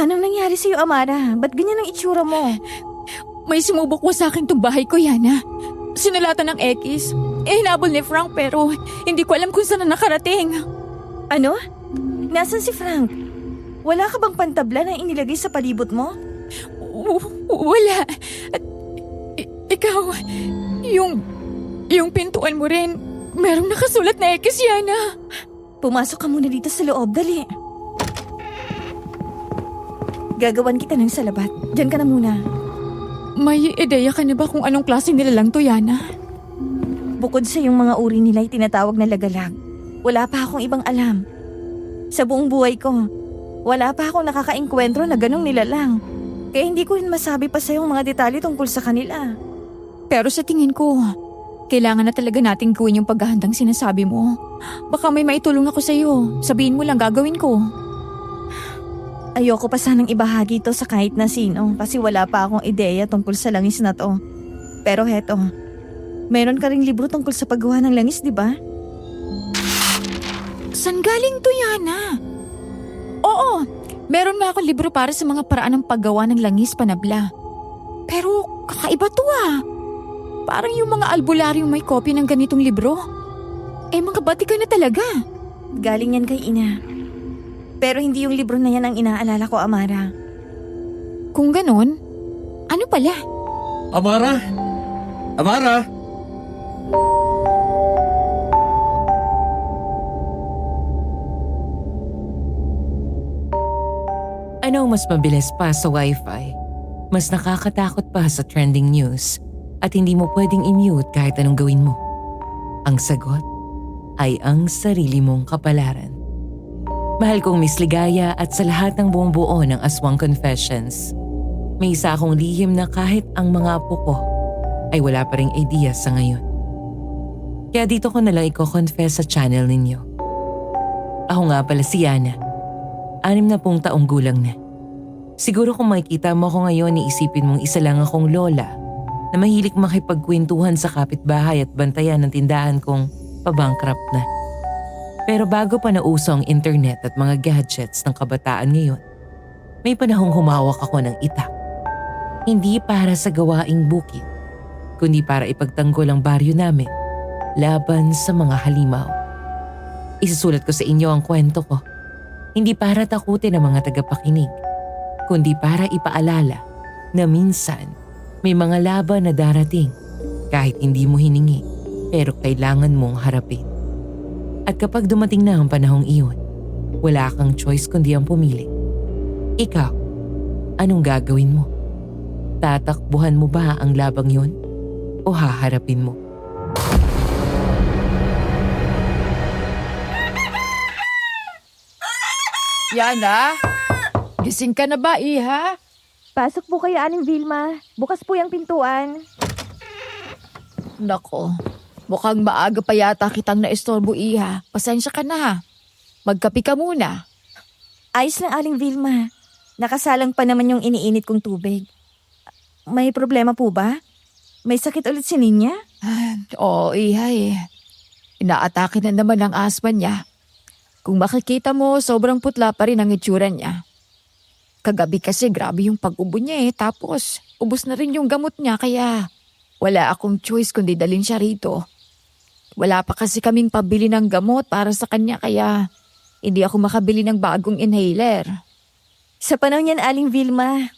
Anong nangyari sa'yo, Amara? Ba't ganyan ang itsura mo? May sumubok mo sa akin tong bahay ko, Yana. Sinulatan ng X. Hinabol ni Frank pero hindi ko alam kung saan na nakarating. Ano? Nasaan si Frank? Wala ka bang pantabla na inilagay sa palibot mo? Wala. At ikaw, yung pintuan mo rin, merong nakasulat na X, Yana. Pumasok ka muna dito sa loob, dali. Gagawan kita ng salabat. Diyan ka na muna. May ideya ka na ba kung anong klase nilalang to, Yana? Bukod sa yung mga uri nila ay tinatawag na lagalag, wala pa akong ibang alam. Sa buong buhay ko, wala pa akong nakakaengkwentro na ganong nilalang. Kaya hindi ko rin masabi pa sa yung mga detalye tungkol sa kanila. Pero sa tingin ko, kailangan na talaga nating gawin yung paghahandang sinasabi mo. Baka may maitulong ako sa'yo. Sabihin mo lang, gagawin ko. Ayoko pa sanang ibahagi ito sa kahit na sino kasi wala pa akong ideya tungkol sa langis na to. Pero heto, meron ka ring libro tungkol sa paggawa ng langis, di ba? San galing to, Yana? Oo, meron nga akong libro para sa mga paraan ng paggawa ng langis panabla. Pero kakaiba to ah. Parang yung mga albularyong may kopya ng ganitong libro. Mga batikan na talaga. Galing yan kay ina. Pero hindi yung libro na yan ang inaalala ko, Amara. Kung ganon, ano pala? Amara? Amara? Ano ang mas mabilis pa sa Wi-Fi? Mas nakakatakot pa sa trending news at hindi mo pwedeng i-mute kahit anong gawin mo. Ang sagot ay ang sarili mong kapalaran. Mahal kong Miss Ligaya at sa lahat ng buong buo ng Aswang Confessions, may isa akong lihim na kahit ang mga apo ko ay wala pa ring idea sa ngayon. Kaya dito ko nalang i-confess sa channel ninyo. Ako nga pala si Yana, 60 taong gulang na. Siguro kung makikita mo ako ngayon, iisipin mong isa lang akong lola na mahilig makipagkwentuhan sa kapitbahay at bantayan ng tindahan kong pabankrupt na. Pero bago pa nauso ang internet at mga gadgets ng kabataan ngayon, may panahong humawak ako ng itak. Hindi para sa gawaing bukid, kundi para ipagtanggol ang baryo namin laban sa mga halimaw. Isusulat ko sa inyo ang kwento ko, hindi para takutin ang mga tagapakinig, kundi para ipaalala na minsan may mga laban na darating kahit hindi mo hiningi pero kailangan mong harapin. At kapag dumating na ang panahong iyon, wala kang choice kundi ang pumili. Ikaw, anong gagawin mo? Tatakbuhan mo ba ang labang yun? O haharapin mo? Yana, gising ka na ba, Iha? Pasok po kayo, Aling Vilma. Bukas po yung pintuan. Nako, mukhang maaga pa yata kitang naistorbo, Iha. Pasensya ka na ha. Magkape ka muna. Ayos lang, Aling Vilma. Nakasalang pa naman yung iniinit kong tubig. May problema po ba? May sakit ulit si Ninya? Oo, Iha eh. Inaatake na naman ang asma niya. Kung makikita mo, sobrang putla pa rin ang itsura niya. Kagabi kasi grabe yung pag-ubo niya eh. Tapos, ubos na rin yung gamot niya kaya wala akong choice kundi dalhin siya rito. Wala pa kasi kaming pabili ng gamot para sa kanya kaya hindi ako makabili ng bagong inhaler. Sa panahon yan, Aling Vilma,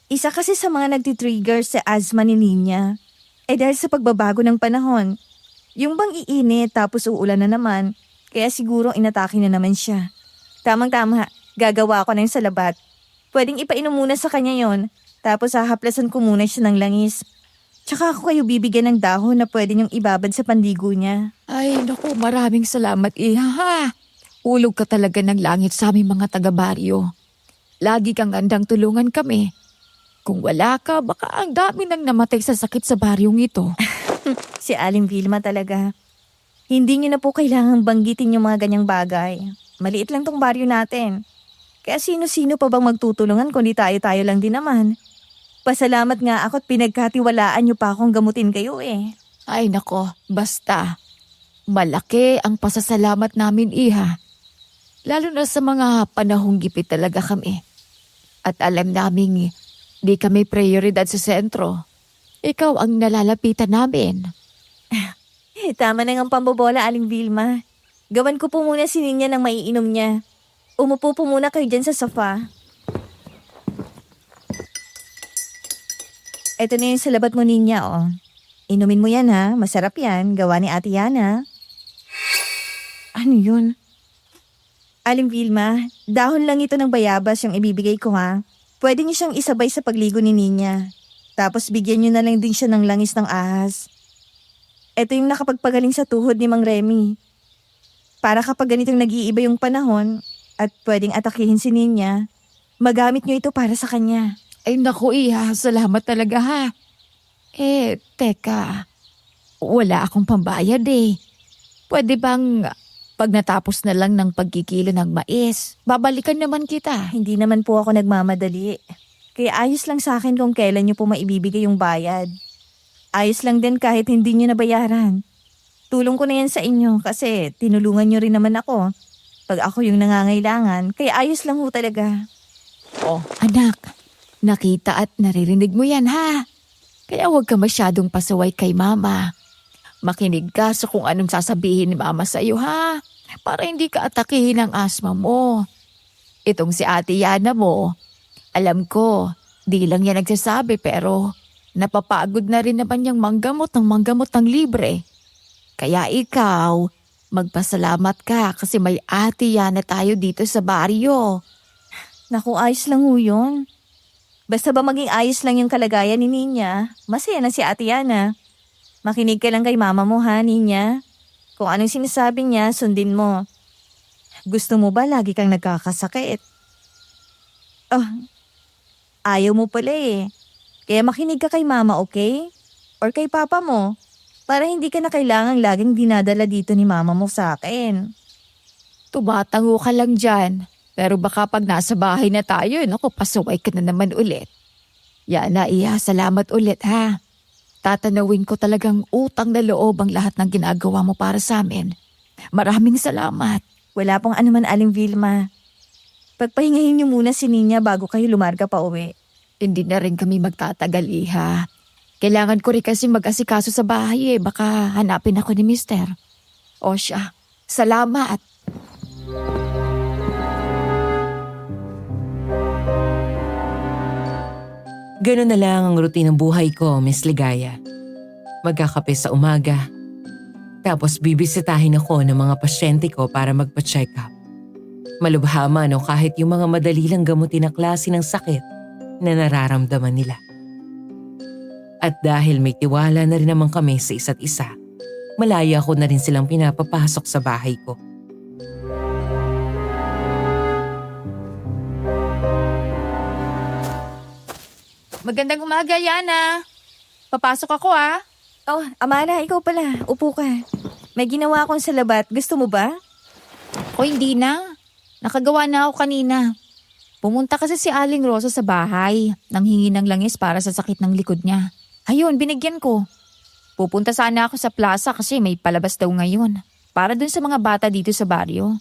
isa kasi sa mga nagtitrigger sa asthma ni Ninya. Dahil sa pagbabago ng panahon, yung bang iinit tapos uulan na naman, kaya siguro inatake na naman siya. Tamang-tama, gagawa ko na yung salabat. Pwedeng ipainom muna sa kanya yon, tapos hahaplasan ko muna siya ng langis. Tsaka ako kayo bibigyan ng dahon na pwede niyong ibabad sa pandigo niya. Ay, naku, maraming salamat, Iha ha. Ulog ka talaga ng langit sa aming mga taga-baryo. Lagi kang andang tulungan kami. Kung wala ka, baka ang dami nang namatay sa sakit sa baryong ito. Si Aling Vilma talaga. Hindi niyo na po kailangang banggitin yung mga ganyang bagay. Maliit lang tong baryo natin. Kaya sino-sino pa bang magtutulungan kundi tayo-tayo lang din naman. Pasalamat nga ako't pinagkatiwalaan niyo pa akong gamutin kayo eh. Ay nako, basta. Malaki ang pasasalamat namin, Iha. Lalo na sa mga panahong gipit talaga kami. At alam naming di kami prioridad sa sentro. Ikaw ang nalalapitan namin. Tama na ng pambobola, Aling Vilma. Gawan ko po muna si Ninya ng maiinom niya. Umupo po muna kayo dyan sa sofa. Ito na yung salabat mo, Ninya, oh. Inumin mo yan, ha? Masarap yan. Gawa ni Ate Yana. Ano yun? Aling Vilma, dahon lang ito ng bayabas yung ibibigay ko, ha? Pwede niyo siyang isabay sa pagligo ni Ninya. Tapos bigyan niyo na lang din siya ng langis ng ahas. Ito yung nakapagpagaling sa tuhod ni Mang Remy. Para kapag ganitong nag-iiba yung panahon at pwedeng atakihin si Ninya, magamit niyo ito para sa kanya. Ay naku, Iha, salamat talaga ha. Teka. Wala akong pambayad eh. Pwede bang pag natapos na lang ng pagkikilo ng mais, babalikan naman kita? Hindi naman po ako nagmamadali. Kaya ayos lang sa akin kung kailan niyo po maibibigay yung bayad. Ayos lang din kahit hindi niyo nabayaran. Tulong ko na yan sa inyo kasi tinulungan niyo rin naman ako. Pag ako yung nangangailangan, kaya ayos lang ho talaga. Oh, anak, nakita at naririnig mo yan ha. Kaya huwag ka masyadong pasaway kay mama. Makinig ka sa kung anong sasabihin ni mama sa'yo ha. Para hindi ka atakihin ng asma mo. Itong si Ate Yana mo, alam ko, di lang yan nagsasabi pero napapagod na rin naman yung manggamot ng libre. Kaya ikaw, magpasalamat ka kasi may Ate Yana tayo dito sa baryo. Naku, ayos lang ho yun. Basta ba maging ayos lang yung kalagayan ni Ninya, masaya na si Ate Yana. Makinig ka lang kay mama mo ha, Ninya. Kung anong sinasabi niya, sundin mo. Gusto mo ba lagi kang nagkakasakit? Oh, ayaw mo pala eh. Kaya makinig ka kay mama, okay? Or kay papa mo. Para hindi ka na kailangang laging dinadala dito ni mama mo sa akin. Tumatango ka lang dyan. Pero baka pag nasa bahay na tayo, naku, pasaway ka na naman ulit. Yana, Iha, salamat ulit ha. Tatanawin ko talagang utang na loob ang lahat ng ginagawa mo para sa amin. Maraming salamat. Wala pong anuman, Aling Vilma. Pagpahingahin niyo muna si Ninya bago kayo lumarga pa uwi. Hindi na rin kami magtatagal, Iha. Kailangan ko rin kasi mag-asikaso sa bahay eh. Baka hanapin ako ni Mister. O siya, salamat. Ganun na lang ang routine ng buhay ko, Miss Ligaya. Magkakape sa umaga. Tapos bibisitahin ako ng mga pasyente ko para magpa-check up. Malubha man o kahit yung mga madali lang gamutin na klase ng sakit na nararamdaman nila. At dahil may tiwala na rin naman kami sa isa't isa, malaya ko na rin silang pinapapasok sa bahay ko. Magandang umaga, Yana. Papasok ako ah. Oh, Amara, ikaw pala. Upo ka. May ginawa akong salabat. Gusto mo ba? O hindi na. Nakagawa na ako kanina. Pumunta kasi si Aling Rosa sa bahay. Nanghingi ng langis para sa sakit ng likod niya. Ayun, binigyan ko. Pupunta sana ako sa plaza kasi may palabas daw ngayon. Para dun sa mga bata dito sa baryo.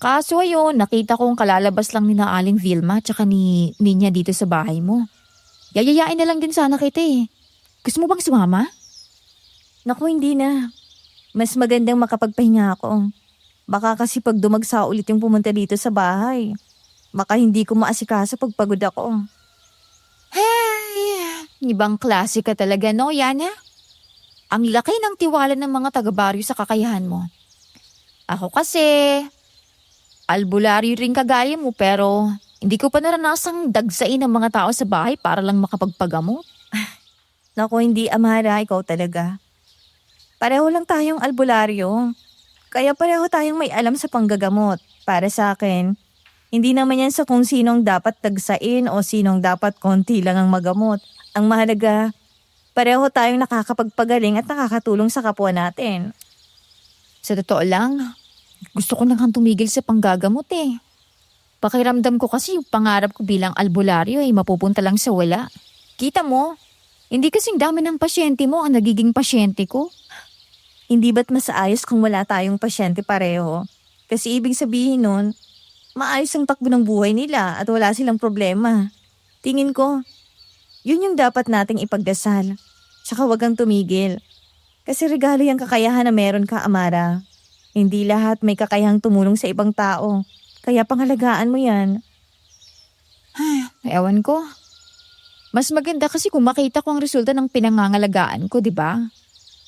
Kaso ayun, nakita kong kalalabas lang ni na Aling Vilma tsaka ni Ninya dito sa bahay mo. Yayayain na lang din sana kita eh. Gusto mo bang sumama? Naku, hindi na. Mas magandang makapagpahinga ako. Baka kasi pag dumagsa ulit yung pumunta dito sa bahay, baka hindi ko maasikaso pag pagod ako. Hey, ibang klase ka talaga no, Yana? Ang laki ng tiwala ng mga taga-baryo sa kakayahan mo. Ako kasi, albularyo rin kagaya mo pero hindi ko pa naranasang dagsain ng mga tao sa bahay para lang makapagpagamot. Naku, hindi, Amara, ikaw talaga. Pareho lang tayong albularyo. Kaya pareho tayong may alam sa panggagamot. Para sa akin, hindi naman yan sa kung sinong dapat dagsain o sinong dapat konti lang ang magamot. Ang mahalaga, pareho tayong nakakapagpagaling at nakakatulong sa kapwa natin. Sa totoo lang, gusto ko nang tumigil sa panggagamot eh. Pakiramdam ko kasi yung pangarap ko bilang albularyo ay mapupunta lang sa wala. Kita mo, hindi kasing dami ng pasyente mo ang nagiging pasyente ko. Hindi ba't mas ayos kung wala tayong pasyente pareho? Kasi ibig sabihin nun, maayos ang takbo ng buhay nila at wala silang problema. Tingin ko, yun yung dapat nating ipagdasal. Tsaka wag kang tumigil. Kasi regalo yung kakayahan na meron ka, Amara. Hindi lahat may kakayahang tumulong sa ibang tao. Kaya pangalagaan mo yan. Ewan ko. Mas maganda kasi kung makita ko ang resulta ng pinangangalagaan ko, di ba?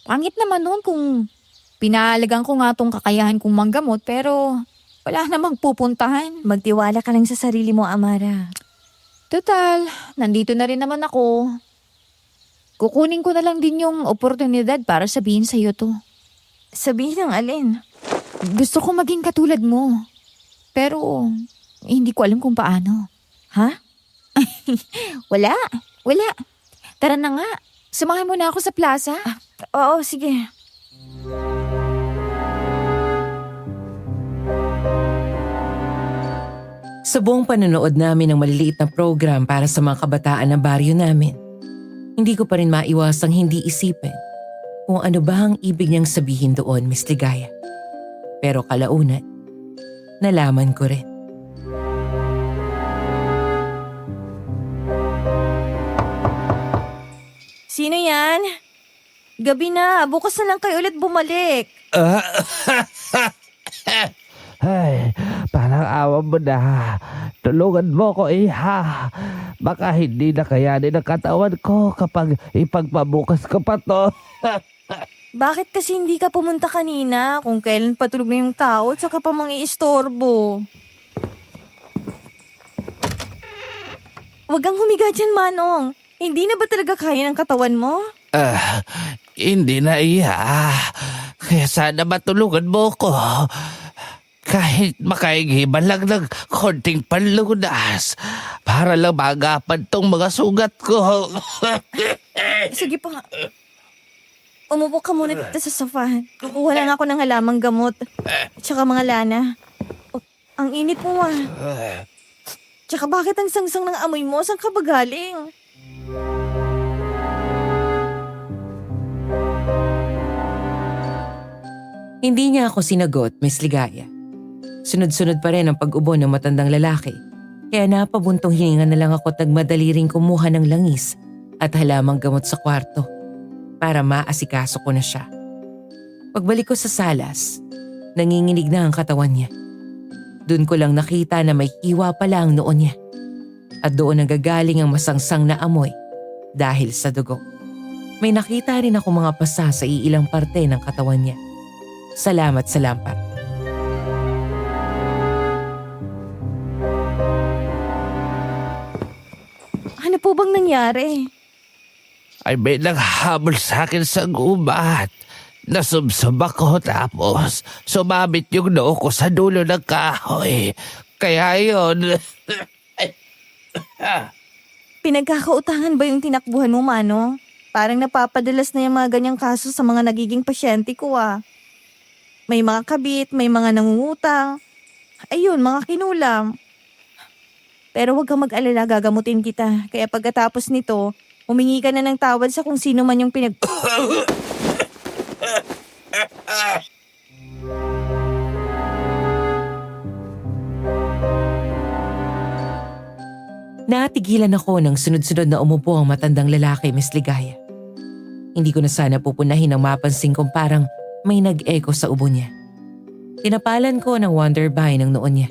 Pangit naman noon kung pinahalagan ko nga tong kakayahan kong manggamot pero wala namang pupuntahan. Magtiwala ka lang sa sarili mo, Amara. Total, nandito na rin naman ako. Kukunin ko na lang din yung oportunidad para sabihin sa'yo to. Sabihin ng alin. Gusto ko maging katulad mo. Pero hindi ko alam kung paano. Ha? Wala. Tara na nga. Samahan mo na ako sa plaza. Oo, sige. Sa buong panonood namin ng maliliit na program para sa mga kabataan ng baryo namin, hindi ko pa rin maiwasang hindi isipin kung ano ba ang ibig niyang sabihin doon, Miss Ligaya. Pero kalaunan, nalaman ko rin. Sino yan? Gabi na. Bukas na lang kayo ulit bumalik. Ay, parang awa mo na. Tulungan mo ko, iha. Baka hindi na kayanin ang katawan ko kapag ipagpabukas ko pa to. Bakit kasi hindi ka pumunta kanina kung kailan patulog na yung tao at saka pa mangiistorbo? Huwag kang humiga dyan, Manong. Hindi na ba talaga kaya ng katawan mo? Hindi na, iha. Kaya sana matulungan mo ko. Kahit makaingiban lang ng konting panlunas para lang magapan tong mga sugat ko. Sige pa. Umupo ka muna dito sa sofa. Kukuha lang ako ng halamang gamot. Tsaka mga lana. Oh, ang init mo Tsaka bakit ang sangsang ng amoy mo? Saan ka ba galing? Hindi niya ako sinagot, Miss Ligaya. Sunod-sunod pa rin ang pag-ubo ng matandang lalaki. Kaya napabuntong hininga na lang ako at nagmadali ring kumuha ng langis at halamang gamot sa kwarto para maasikaso ko na siya. Pagbalik ko sa salas, nanginginig na ang katawan niya. Doon ko lang nakita na may hiwa pala ang noon niya. At doon nagagaling ang masangsang na amoy dahil sa dugo. May nakita rin ako mga pasa sa iilang parte ng katawan niya. Salamat sa lampar. Ano po bang nangyari? Ay may naghabol sa akin sa gubat. Nasubsob ako tapos sumabit yung noo ko sa dulo ng kahoy. Kaya yun. Pinagkakautangan ba yung tinakbuhan mo, Mano? Parang napapadalas na yung mga ganyang kaso sa mga nagiging pasyente ko May mga kabit, may mga nangungutang. Ayun, mga kinulam. Pero huwag kang mag-alala, gagamutin kita. Kaya pagkatapos nito, humingi ka na ng tawad sa kung sino man yung Natigilan ako nang sunod-sunod na umupo ang matandang lalaki, Miss Ligaya. Hindi ko na sana pupunahin ang mapansin kong parang may nag-echo sa ubo niya. Tinapalan ko ng wonderby ng noon niya.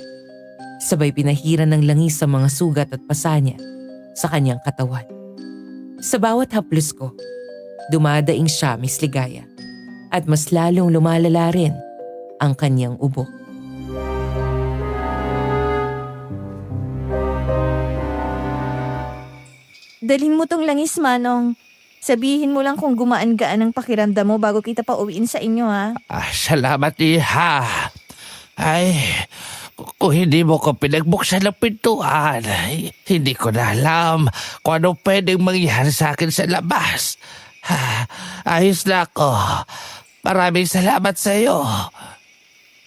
Sabay pinahiran ng langis sa mga sugat at pasa niya sa kanyang katawan. Sa bawat haplos ko, dumadaing siya, Miss Ligaya, at mas lalong lumalala rin ang kanyang ubo. Dalhin mo tong langis, Manong. Sabihin mo lang kung gumaan-gaan ang pakiramdam mo bago kita pa uwiin sa inyo, Salamat, iha. Ay, kung hindi mo ko pinagbuksan ng pintuan, hindi ko na alam kung ano pwedeng mangyari sa akin sa labas. Ayos na ako. Maraming salamat sa iyo.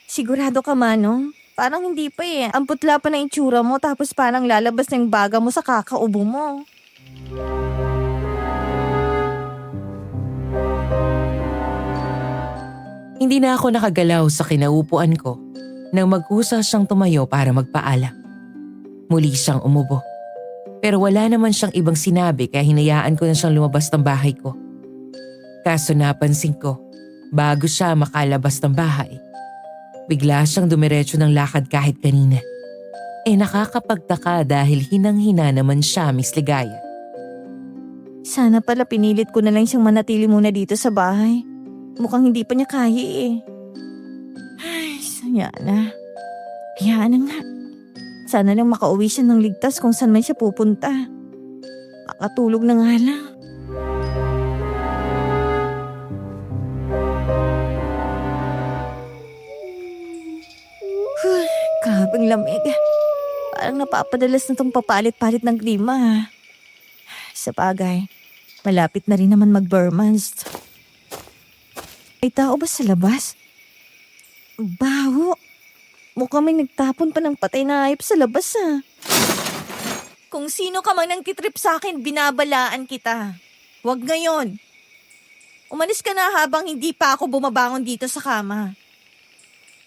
Sigurado ka, Manong? Parang hindi pa Ang putla pa ng itsura mo tapos parang lalabas ng baga mo sa kakaubo mo. Hindi na ako nakagalaw sa kinaupuan ko Nang mag-usa siyang tumayo para magpaalam. Muli siyang umubo. Pero wala naman siyang ibang sinabi kaya hinayaan ko na siyang lumabas ng bahay ko. Kaso napansin ko, bago siya makalabas ng bahay, bigla siyang dumiretso ng lakad kahit kanina. Nakakapagtaka dahil hinang-hina naman siya, Miss Ligaya. Sana pala pinilit ko na lang siyang manatili muna dito sa bahay. Mukhang hindi pa niya kaya eh. Ay, sayana. Hayaan na nga. Sana lang makauwi siya ng ligtas kung saan man siya pupunta. Makatulog na nga lang. Kabang lamig. Parang napapadalas na tong papalit-palit ng klima. Sa bagay, malapit na rin naman mag-Burmans. May tao ba sa labas? Baho. Mukhang may nagtapon pa ng patay na hayop sa labas Kung sino ka mang nangtitrip sa akin, binabalaan kita. Huwag ngayon. Umalis ka na habang hindi pa ako bumabangon dito sa kama.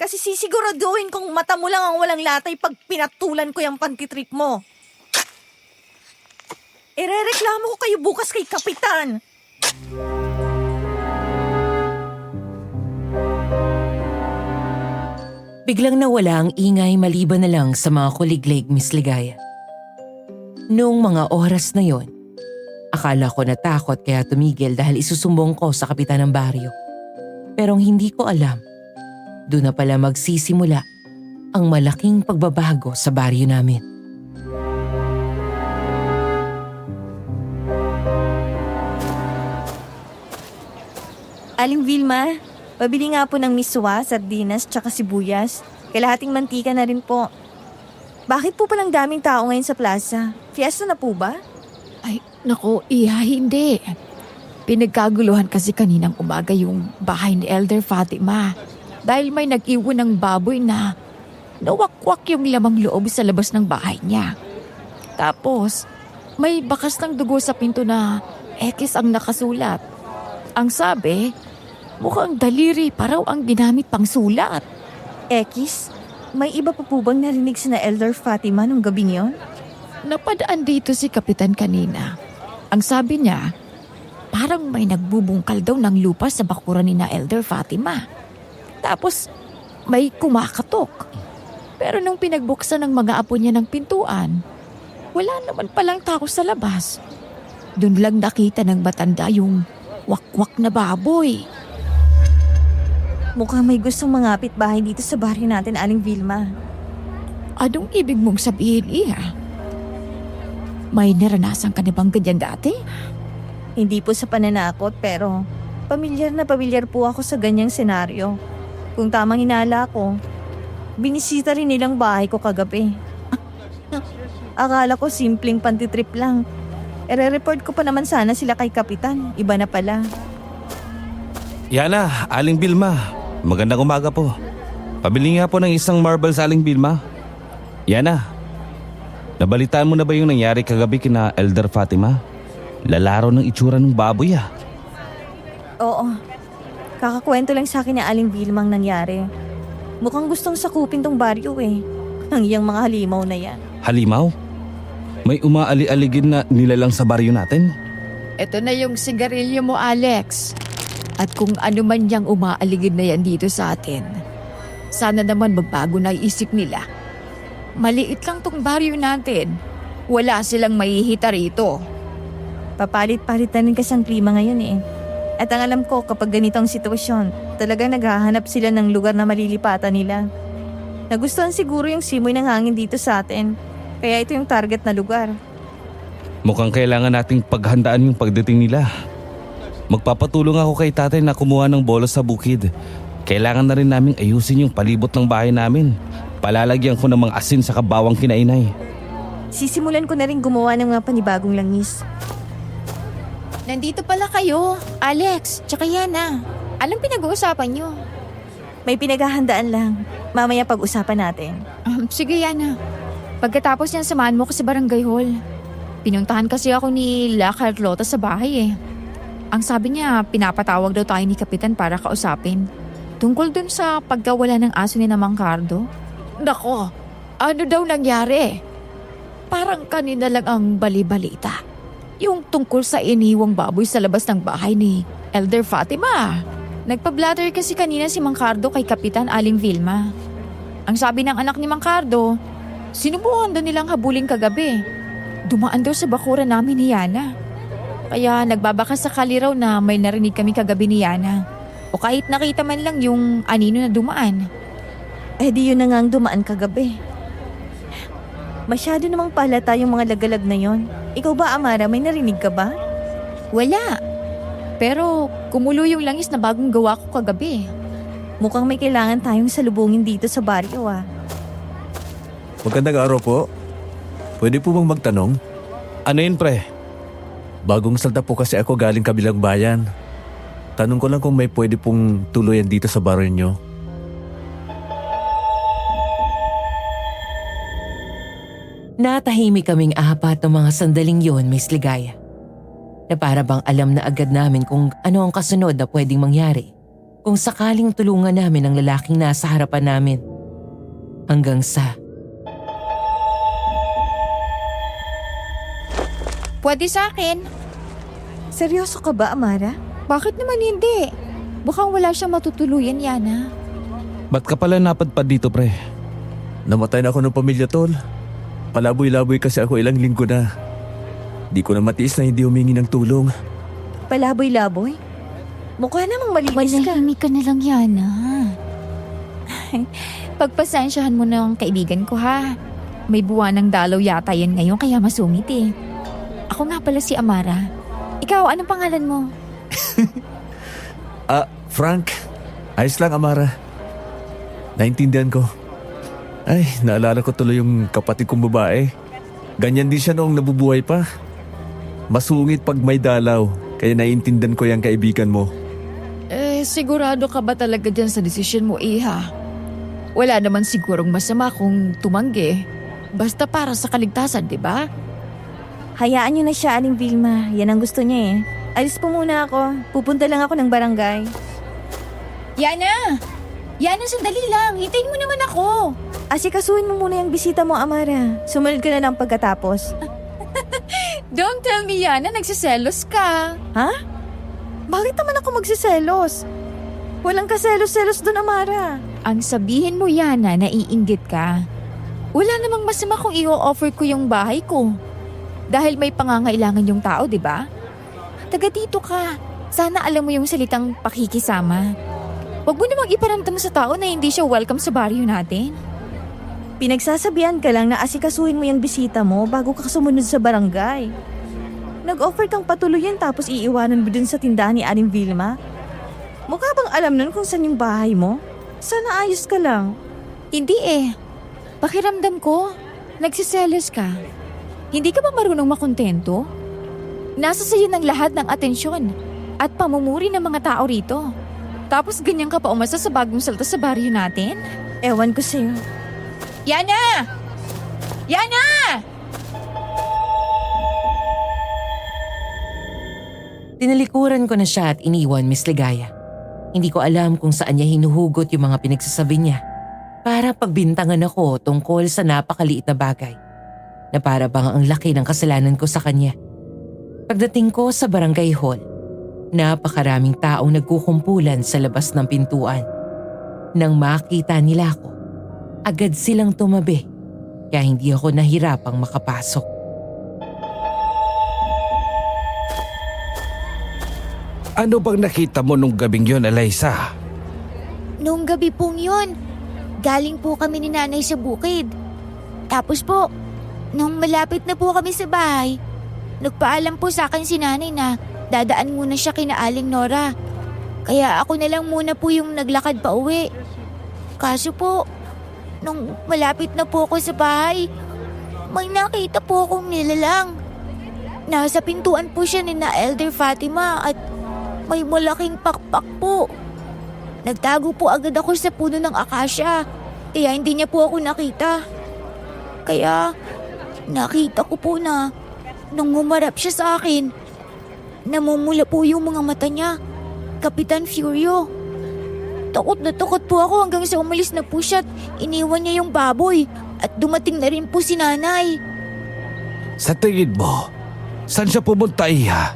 Kasi sisiguraduhin kong mata mo lang ang walang latay pag pinatulan ko yung pantitrip mo. Irereklamo ko kayo bukas kay Kapitan. Biglang nawala ang ingay maliban na lang sa mga kuliglig, Miss Ligaya. Noong mga oras na yon, akala ko natakot kaya tumigil dahil isusumbong ko sa kapitan ng baryo. Pero hindi ko alam, doon na pala magsisimula ang malaking pagbabago sa baryo namin. Aling Vilma, pabili nga po ng miswa, sardinas, tsaka sibuyas. Kalahating mantika na rin po. Bakit po palang daming tao ngayon sa plaza? Fiesta na po ba? Ay, naku, hindi. Pinagkaguluhan kasi kaninang umaga yung bahay ni Elder Fatima. Dahil may nag-iwan ng baboy na nawakwak yung lamang loob sa labas ng bahay niya. Tapos, may bakas ng dugo sa pinto na X ang nakasulat. Ang sabi, mukhang daliri pa raw ang ginamit pang sulat. Ekis, may iba pa po bang narinig si na Elder Fatima nung gabing yon? Napadaan dito si Kapitan kanina. Ang sabi niya, parang may nagbubungkal daw ng lupa sa bakuran ni na Elder Fatima. Tapos may kumakatok. Pero nung pinagbuksan ng mga apo niya ng pintuan, wala naman palang tao sa labas. Doon lang nakita ng matanda yung wakwak na baboy. Mukhang may gustong mangapit bahay dito sa baryo natin, Aling Vilma. Anong ibig mong sabihin, Iha? May naranasan ka na bang ganyan dati? Hindi po sa pananakot pero pamilyar na pamilyar po ako sa ganyang senaryo. Kung tamang hinala ko, binisita rin nilang bahay ko kagabi. Akala ko simpleng pantitrip lang. Ere-report ko pa naman sana sila kay Kapitan. Iba na pala. Yana, Aling Vilma. Magandang umaga po. Pabili nga po ng isang marble sa Aling Vilma. Yana, nabalitaan mo na ba yung nangyari kagabi kina Elder Fatima? Lalaro ng itsura ng baboy Oo. Kakakwento lang sa akin ni Aling Vilma ang nangyari. Mukhang gustong sakupin tong baryo eh. Ang iyang mga halimaw na yan. Halimaw? May umaali-aligid na nilalang sa baryo natin? Ito na yung sigarilyo mo, Alex. At kung ano man yang umaaligid na yan dito sa atin, sana naman magbago na isip nila. Maliit lang tong baryo natin. Wala silang mahihita rito. Papalit-palit na rin kasi ang klima ngayon eh. At ang alam ko kapag ganitong sitwasyon, talagang naghahanap sila ng lugar na malilipatan nila. Nagustuhan siguro yung simoy ng hangin dito sa atin. Kaya ito yung target na lugar. Mukhang kailangan nating paghandaan yung pagdating nila. Magpapatulong ako kay tatay na kumuha ng bolos sa bukid. Kailangan na rin naming ayusin yung palibot ng bahay namin. Palalagyan ko ng mga asin sa kabawang kinainay. Sisimulan ko na rin gumawa ng mga panibagong langis. Nandito pala kayo, Alex, tsaka Yana. Anong pinag-uusapan nyo? May pinaghahandaan lang. Mamaya pag-usapan natin. Sige, Yana. Pagkatapos niyan, samahan mo ko sa barangay hall. Pinuntahan kasi ako ni La Carlota sa bahay eh. Ang sabi niya, pinapatawag daw tayo ni Kapitan para kausapin. Tungkol dun sa pagkawala ng aso ni Mang Cardo? Nako, ano daw nangyari? Parang kanina lang ang bali-balita. Yung tungkol sa iniwang baboy sa labas ng bahay ni Elder Fatima. Nagpa-blatter kasi kanina si Mang Cardo kay Kapitan Aling Vilma. Ang sabi ng anak ni Mang Cardo, sinubukan daw nilang habulin kagabi. Dumaan daw sa bakuran namin ni Yana. Kaya nagbabaka sakali raw na may narinig kami kagabi ni Yana. O kahit nakita man lang yung anino na dumaan. Eh di yun na nga ang dumaan kagabi. Masyado namang palata yung mga lagalag na yon. Ikaw ba, Amara, may narinig ka ba? Wala. Pero kumulo yung langis na bagong gawa ko kagabi. Mukhang may kailangan tayong salubungin dito sa baryo Magandang araw po. Pwede po bang magtanong? Ano yun, pre? Bagong salta po kasi ako galing kabilang bayan. Tanong ko lang kung may pwede pong tuluyan dito sa baryo nyo. Natahimik kaming apat ng mga sandaling yon, Miss Ligaya. Na para bang alam na agad namin kung ano ang kasunod na pwedeng mangyari kung sakaling tulungan namin ang lalaking nasa harapan namin. Hanggang sa Pwede sa akin. Seryoso ka ba, Amara? Bakit naman hindi? Mukhang wala siyang matutuluyan, Yana. Ba't ka pala napadpad dito, pre? Namatay na ako ng pamilya, tol. Palaboy-laboy kasi ako ilang linggo na. Di ko na matiis na hindi humingi ng tulong. Palaboy-laboy? Mukha namang malinis ka. Manahimik ka na lang, Yana. Pagpasensyahan mo ng kaibigan ko, ha? May buwan ng dalaw yata yan ngayon kaya masungit eh. Ako nga pala si Amara. Ikaw, anong pangalan mo? Frank. Ayos lang, Amara. Naintindihan ko. Ay, naalala ko tuloy yung kapatid kong babae. Ganyan din siya noong nabubuhay pa. Masungit pag may dalaw, kaya naiintindihan ko yung kaibigan mo. Sigurado ka ba talaga dyan sa desisyon mo, Iha? Wala naman sigurong masama kung tumanggi. Basta para sa kaligtasan, di ba? Hayaan niyo na siya, Aling Vilma. Yan ang gusto niya eh. Alis po muna ako. Pupunta lang ako ng barangay. Yana! Yana, sandali lang. Hintayin mo naman ako. Asikasuhin mo muna yung bisita mo, Amara. Sumunod ka na lang pagkatapos. Don't tell me, Yana. Nagsiselos ka. Ha? Bakit naman ako magsiselos? Walang kaselos-selos doon, Amara. Ang sabihin mo, Yana, naiinggit ka. Wala namang masama kung i-offer ko yung bahay ko. Dahil may pangangailangan yung tao, di ba? Taga dito ka. Sana alam mo yung salitang pakikisama. Huwag mo namang iparamdam sa tao na hindi siya welcome sa baryo natin. Pinagsasabihan ka lang na asikasuhin mo yung bisita mo bago ka sumunod sa barangay. Nag-offer kang patuluyan tapos iiwanan mo dun sa tindahan ni Aling Vilma? Mukha bang alam nun kung saan yung bahay mo? Sana ayos ka lang. Hindi eh. Pakiramdam ko, nagsiselos ka. Hindi ka ba marunong makontento? Nasa sayo ng lahat ng atensyon at pamumuri ng mga tao rito. Tapos ganyan ka pa umasa sa bagong salta sa baryo natin? Ewan ko sa'yo. Yana! Yana! tinalikuran ko na siya at iniwan, Miss Ligaya. Hindi ko alam kung saan niya hinuhugot yung mga pinagsasabi niya para pagbintangan ako tungkol sa napakaliit na bagay na para bang ang laki ng kasalanan ko sa kanya. Pagdating ko sa barangay hall, napakaraming taong nagkukumpulan sa labas ng pintuan. Nang makita nila ako, agad silang tumabi kaya hindi ako nahirapang makapasok. Ano bang nakita mo nung gabing yun, Eliza? Noong gabi pong yun, galing po kami ni nanay sa bukid. Tapos po, nung malapit na po kami sa bahay, nagpaalam po sa akin si nanay na dadaan muna siya kina Aling Nora. Kaya ako na lang muna po yung naglakad pa uwi. Kaso po, nung malapit na po ako sa bahay, may nakita po akong nilalang. Nasa pintuan po siya ni na Elder Fatima at may malaking pakpak po. Nagtago po agad ako sa puno ng akasya, kaya hindi niya po ako nakita. Kaya nakita ko po na nung humarap siya sa akin, namumula po yung mga mata niya, Kapitan Furio. Takot na takot po ako hanggang sa umalis na po siya at iniwan niya yung baboy. At dumating na rin po si nanay. Sa tingin mo, saan siya pumunta, Iha?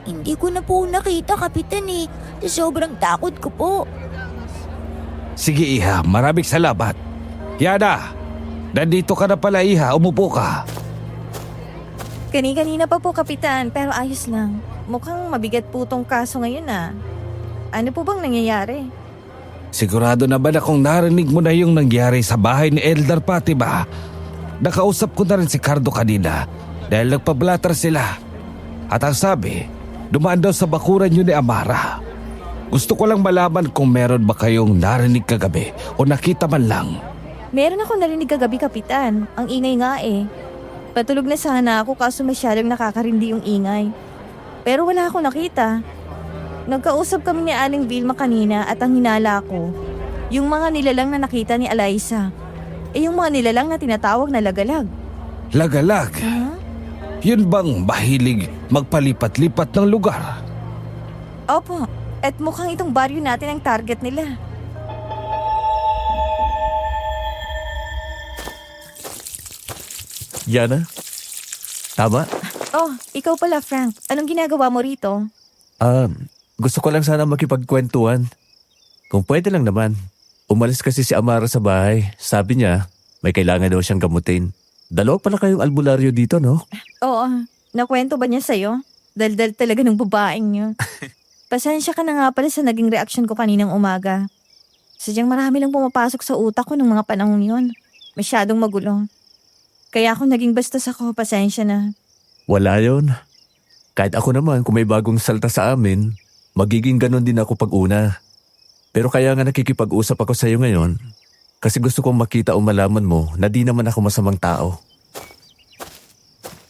Hindi ko na po nakita, Kapitan eh. Sa sobrang takot ko po. Sige, Iha, maraming salamat. Yana, nandito ka na pala, Iha. Umupo ka. Kani-kanina pa po, Kapitan, pero ayos lang. Mukhang mabigat po tong kaso ngayon Ano po bang nangyayari? Sigurado na ba na kung narinig mo na yung nangyari sa bahay ni Elder Fatima? Nakausap ko na rin si Cardo kanina dahil nagpablatter sila. At ang sabi, dumaan daw sa bakuran yun ni Amara. Gusto ko lang malaman kung meron ba kayong narinig kagabi o nakita man lang. Meron ako narinig kagabi, Kapitan. Ang ingay nga Patulog na sana ako kaso masyadong nakakarindi yung ingay. Pero wala akong nakita. Nagkausap kami ni Aling Vilma kanina at ang hinala ko, yung mga nilalang na nakita ni Eliza. Yung mga nilalang na tinatawag na lagalag. Lagalag? Yun bang mahilig magpalipat-lipat ng lugar? Opo, at mukhang itong baryo natin ang target nila. Yana? Tama? Oh, ikaw pala, Frank. Anong ginagawa mo rito? Gusto ko lang sana makipagkwentuhan. Kung pwede lang naman. Umalis kasi si Amara sa bahay. Sabi niya, may kailangan daw siyang gamutin. Dalawa pala kayong albularyo dito, no? Oo, nakwento ba niya sa'yo? Daldal talaga ng babaeng niyo. Pasensya ka na nga pala sa naging reaksyon ko kaninang umaga. Sadyang marami lang pumapasok sa utak ko ng mga panahon yun. Masyadong magulo. Kaya ako naging bastos ako, pasensya na. Wala yon. Kahit ako naman kung may bagong salta sa amin, magiging ganon din ako pag una. Pero kaya nga nakikipag-usap ako sa iyo ngayon kasi gusto kong makita o malaman mo na di naman ako masamang tao.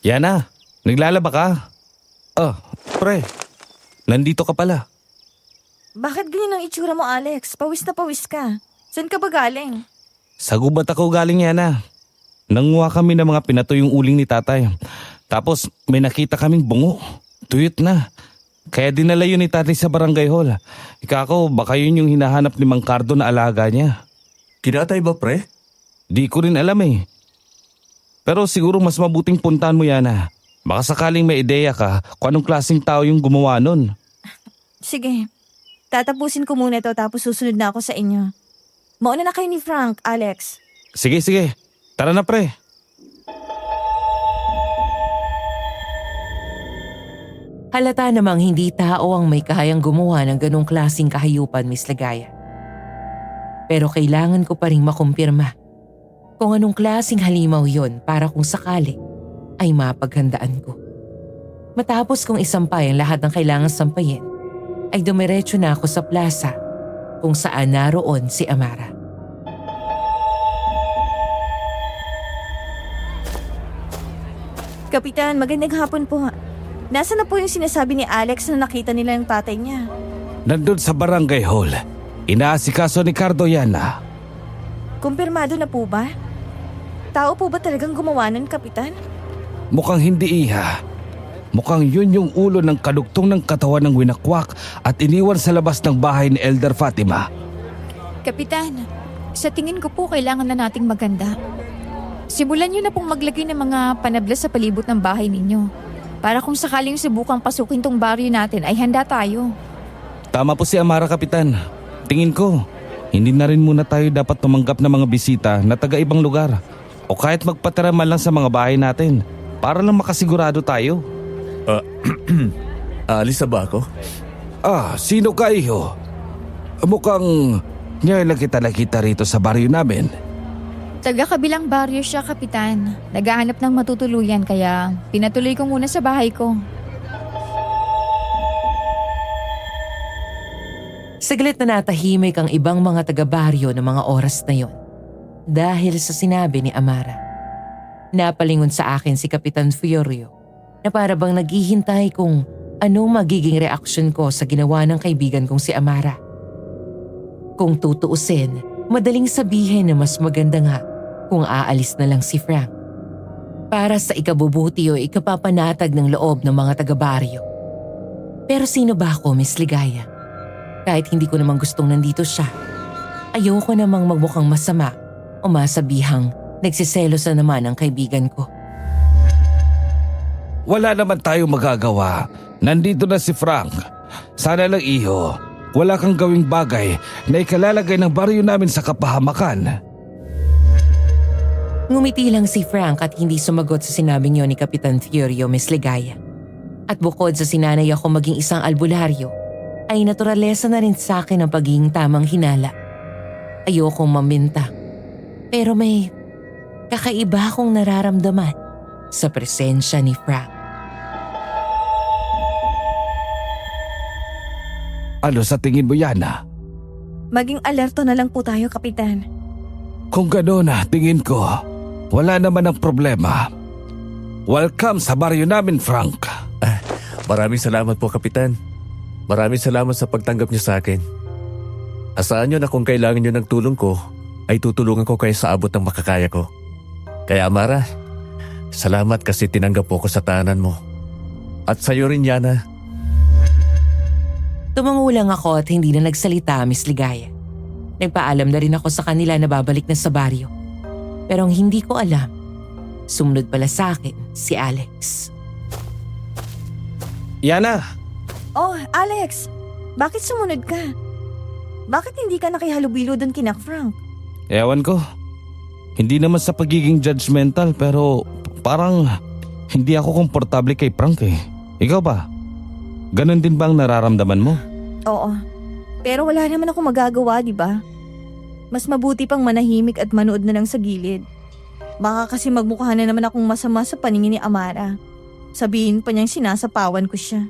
Yana, naglalaba ka? Pre, nandito ka pala. Bakit ganyan ang itsura mo, Alex? Pawis na pawis ka. Saan ka ba galing? Sa gubat ako galing, Yana. Nanguha kami ng mga pinatuyong uling ni tatay. Tapos may nakita kaming bungo. Tuyot na. Kaya dinala yun ni tatay sa barangay hall. Ikako, baka yun yung hinahanap ni Mang Cardo na alaga niya. Kinatay ba, pre? Di ko rin alam eh. Pero siguro mas mabuting puntahan mo, Yana. Baka sakaling may ideya ka kung anong klaseng tao yung gumawa nun. Sige, tatapusin ko muna ito tapos susunod na ako sa inyo. Mauna na kayo ni Frank, Alex. Sige. Tara na, pre. Halata namang hindi tao ang may kayang gumawa ng ganong klaseng kahayupan, Miss Ligaya. Pero kailangan ko pa rin makumpirma kung anong klaseng halimaw yon para kung sakali ay mapaghandaan ko. Matapos kong isampay ang lahat ng kailangan sampayin, ay dumiretso na ako sa plaza kung saan naroon si Amara. Kapitan, magandang hapon po. Nasaan na po yung sinasabi ni Alex na nakita nila yung tatay niya? Nandun sa barangay hall. Inaasikaso ni Cardo, Yana. Kumpirmado na po ba? Tao po ba talagang gumawa nun, Kapitan? Mukhang hindi, Iha. Mukhang yun yung ulo ng kadugtong ng katawan ng winakwak at iniwan sa labas ng bahay ni Elder Fatima. Kapitan, sa tingin ko po kailangan na nating maganda. Simulan niyo na pong maglagay ng mga panablas sa palibot ng bahay ninyo. Para kung sakaling subukang pasukin tong baryo natin ay handa tayo. Tama po si Amara, Kapitan. Tingin ko, hindi na rin muna tayo dapat tumanggap ng mga bisita na taga-ibang lugar. O kahit magpatira man lang sa mga bahay natin para lang makasigurado tayo. Aalis na ba ako? Sino ka, iho? Mukhang ngayon lang kita nakita rito sa baryo namin. Taga-kabilang baryo siya, Kapitan. Naghahanap ng matutuluyan kaya pinatuloy ko muna sa bahay ko. Saglit na natahimik ang ibang mga taga-baryo ng mga oras na yon dahil sa sinabi ni Amara. Napalingon sa akin si Kapitan Fiorio na para bang naghihintay kung anong magiging reaksyon ko sa ginawa ng kaibigan kong si Amara. Kung tutuusin, madaling sabihin na mas maganda nga kung aalis na lang si Frank. Para sa ikabubuti o ikapapanatag ng loob ng mga taga-baryo. Pero sino ba ako, Miss Ligaya? Kahit hindi ko namang gustong nandito siya. Ayoko namang magmukhang masama o masabihang nagsiselos na naman ang kaibigan ko. Wala naman tayong magagawa. Nandito na si Frank. Sana lang iho, wala kang gawing bagay na ikalalagay ng baryo namin sa kapahamakan. Ngumiti lang si Frank at hindi sumagot sa sinabi niyo ni Kapitan Furio, Miss Ligaya. At bukod sa sinanay ako maging isang albularyo, ay naturalesa na rin sa akin ang pagiging tamang hinala. Ayokong maminta. Pero may kakaiba akong nararamdaman sa presensya ni Frank. Ano sa tingin mo, Yana? Maging alerto na lang po tayo, Kapitan. Kung gano'n tingin ko, wala naman ang problema. Welcome sa baryo namin, Frank. Maraming salamat po, Kapitan. Maraming salamat sa pagtanggap niyo sa akin. Asahan niyo na kung kailangan niyo ng tulong ko, ay tutulungan ko kayo sa abot ng makakaya ko. Kaya Amara, salamat kasi tinanggap po ko sa tahanan mo. At sa'yo rin, Yana. Tumangulang ako at hindi na nagsalita, Miss Ligaya. Nagpaalam na rin ako sa kanila na babalik na sa baryo. Pero ang hindi ko alam, sumunod pala sa akin si Alex. Yana, Oh, Alex! Bakit sumunod ka? Bakit hindi ka nakihalubilo doon kina Frank? ewan ko. Hindi naman sa pagiging judgmental pero parang hindi ako komportable kay Frank eh. Ikaw ba? Ganon din ba ang nararamdaman mo? Oo. Pero wala naman ako magagawa, di ba? Mas mabuti pang manahimik at manood na lang sa gilid. Baka kasi magmukha na naman akong masama sa paningin ni Amara. Sabihin pa niyang sinasapawan ko siya.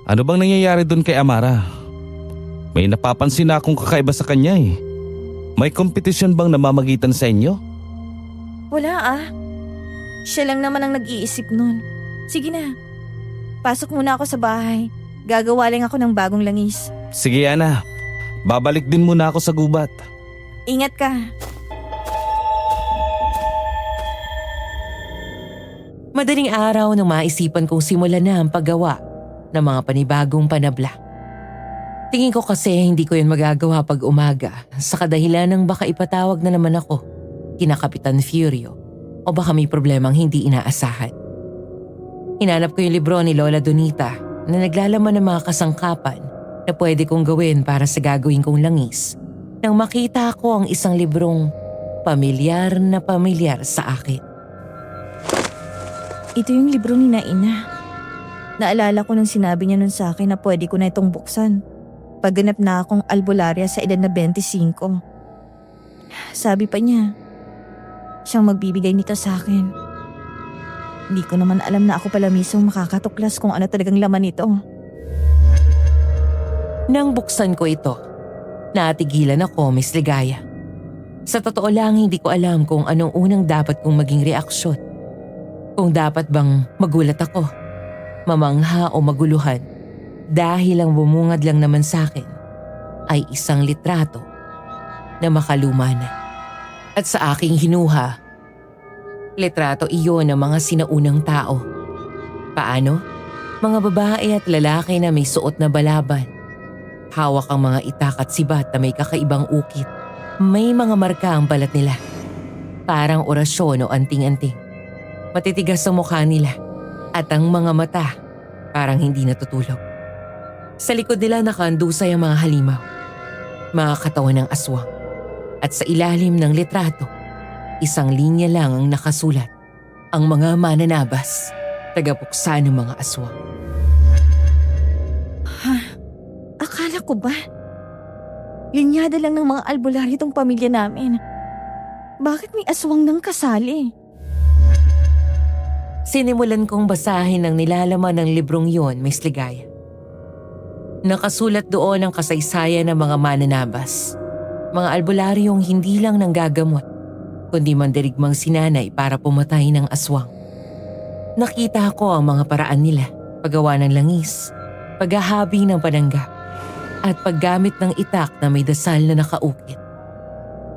Ano bang nangyayari doon kay Amara? May napapansin na akong kakaiba sa kanya eh. May kompetisyon bang namamagitan sa inyo? Wala ah. Siya lang naman ang nag-iisip nun. Sige na. Pasok muna ako sa bahay. Gagawa lang ako ng bagong langis. Sige Yana, babalik din muna ako sa gubat. Ingat ka. Madaling araw nang maisipan kong simulan na ang paggawa ng mga panibagong panabla. Tingin ko kasi hindi ko yun magagawa pag umaga sa kadahilan ng baka ipatawag na naman ako kina Kapitan Furio o baka may problemang hindi inaasahan. Hinanap ko yung libro ni Lola Donita na naglalaman ng mga kasangkapan na pwede kong gawin para sa gagawin kong langis nang makita ko ang isang librong pamilyar na pamilyar sa akin. Ito yung libro ni Naina. Naalala ko nung sinabi niya nun sa akin na pwede ko na itong buksan. Pagganap na akong albularya sa edad na 25. Sabi pa niya, siyang magbibigay nito sa akin. Hindi ko naman alam na ako pala mismo makakatuklas kung ano talagang laman nito. Nang buksan ko ito, natigilan ako, Miss Ligaya. Sa totoo lang, hindi ko alam kung anong unang dapat kong maging reaksyon. Kung dapat bang magulat ako, mamangha o maguluhan dahil ang bumungad lang naman sa akin ay isang litrato na makaluma na. At sa aking hinuha, litrato iyon ng mga sinaunang tao. Paano? Mga babae at lalaki na may suot na balaban. Hawak ang mga itak at sibat na may kakaibang ukit. May mga marka ang balat nila. Parang orasyon o anting-anting. Matitigas ang mukha nila at ang mga mata parang hindi natutulog. Sa likod nila nakaandusay ang mga halimaw, mga katawan ng aswang. At sa ilalim ng litrato, isang linya lang ang nakasulat. Ang mga mananabas, tagapuksa ng mga aswang. Akala ko ba? Linyada lang ng mga albularyo itong pamilya namin. Bakit may aswang nang kasali? Sinimulan kong basahin ang nilalaman ng librong yon, Miss Ligaya. Nakasulat doon ang kasaysayan ng mga mananabas. Mga albularyong hindi lang nanggagamot, kundi mandirigmang sinanay para pumatay ng aswang. Nakita ko ang mga paraan nila, paggawa ng langis, paghahabi ng pananggap, at paggamit ng itak na may dasal na nakaukit.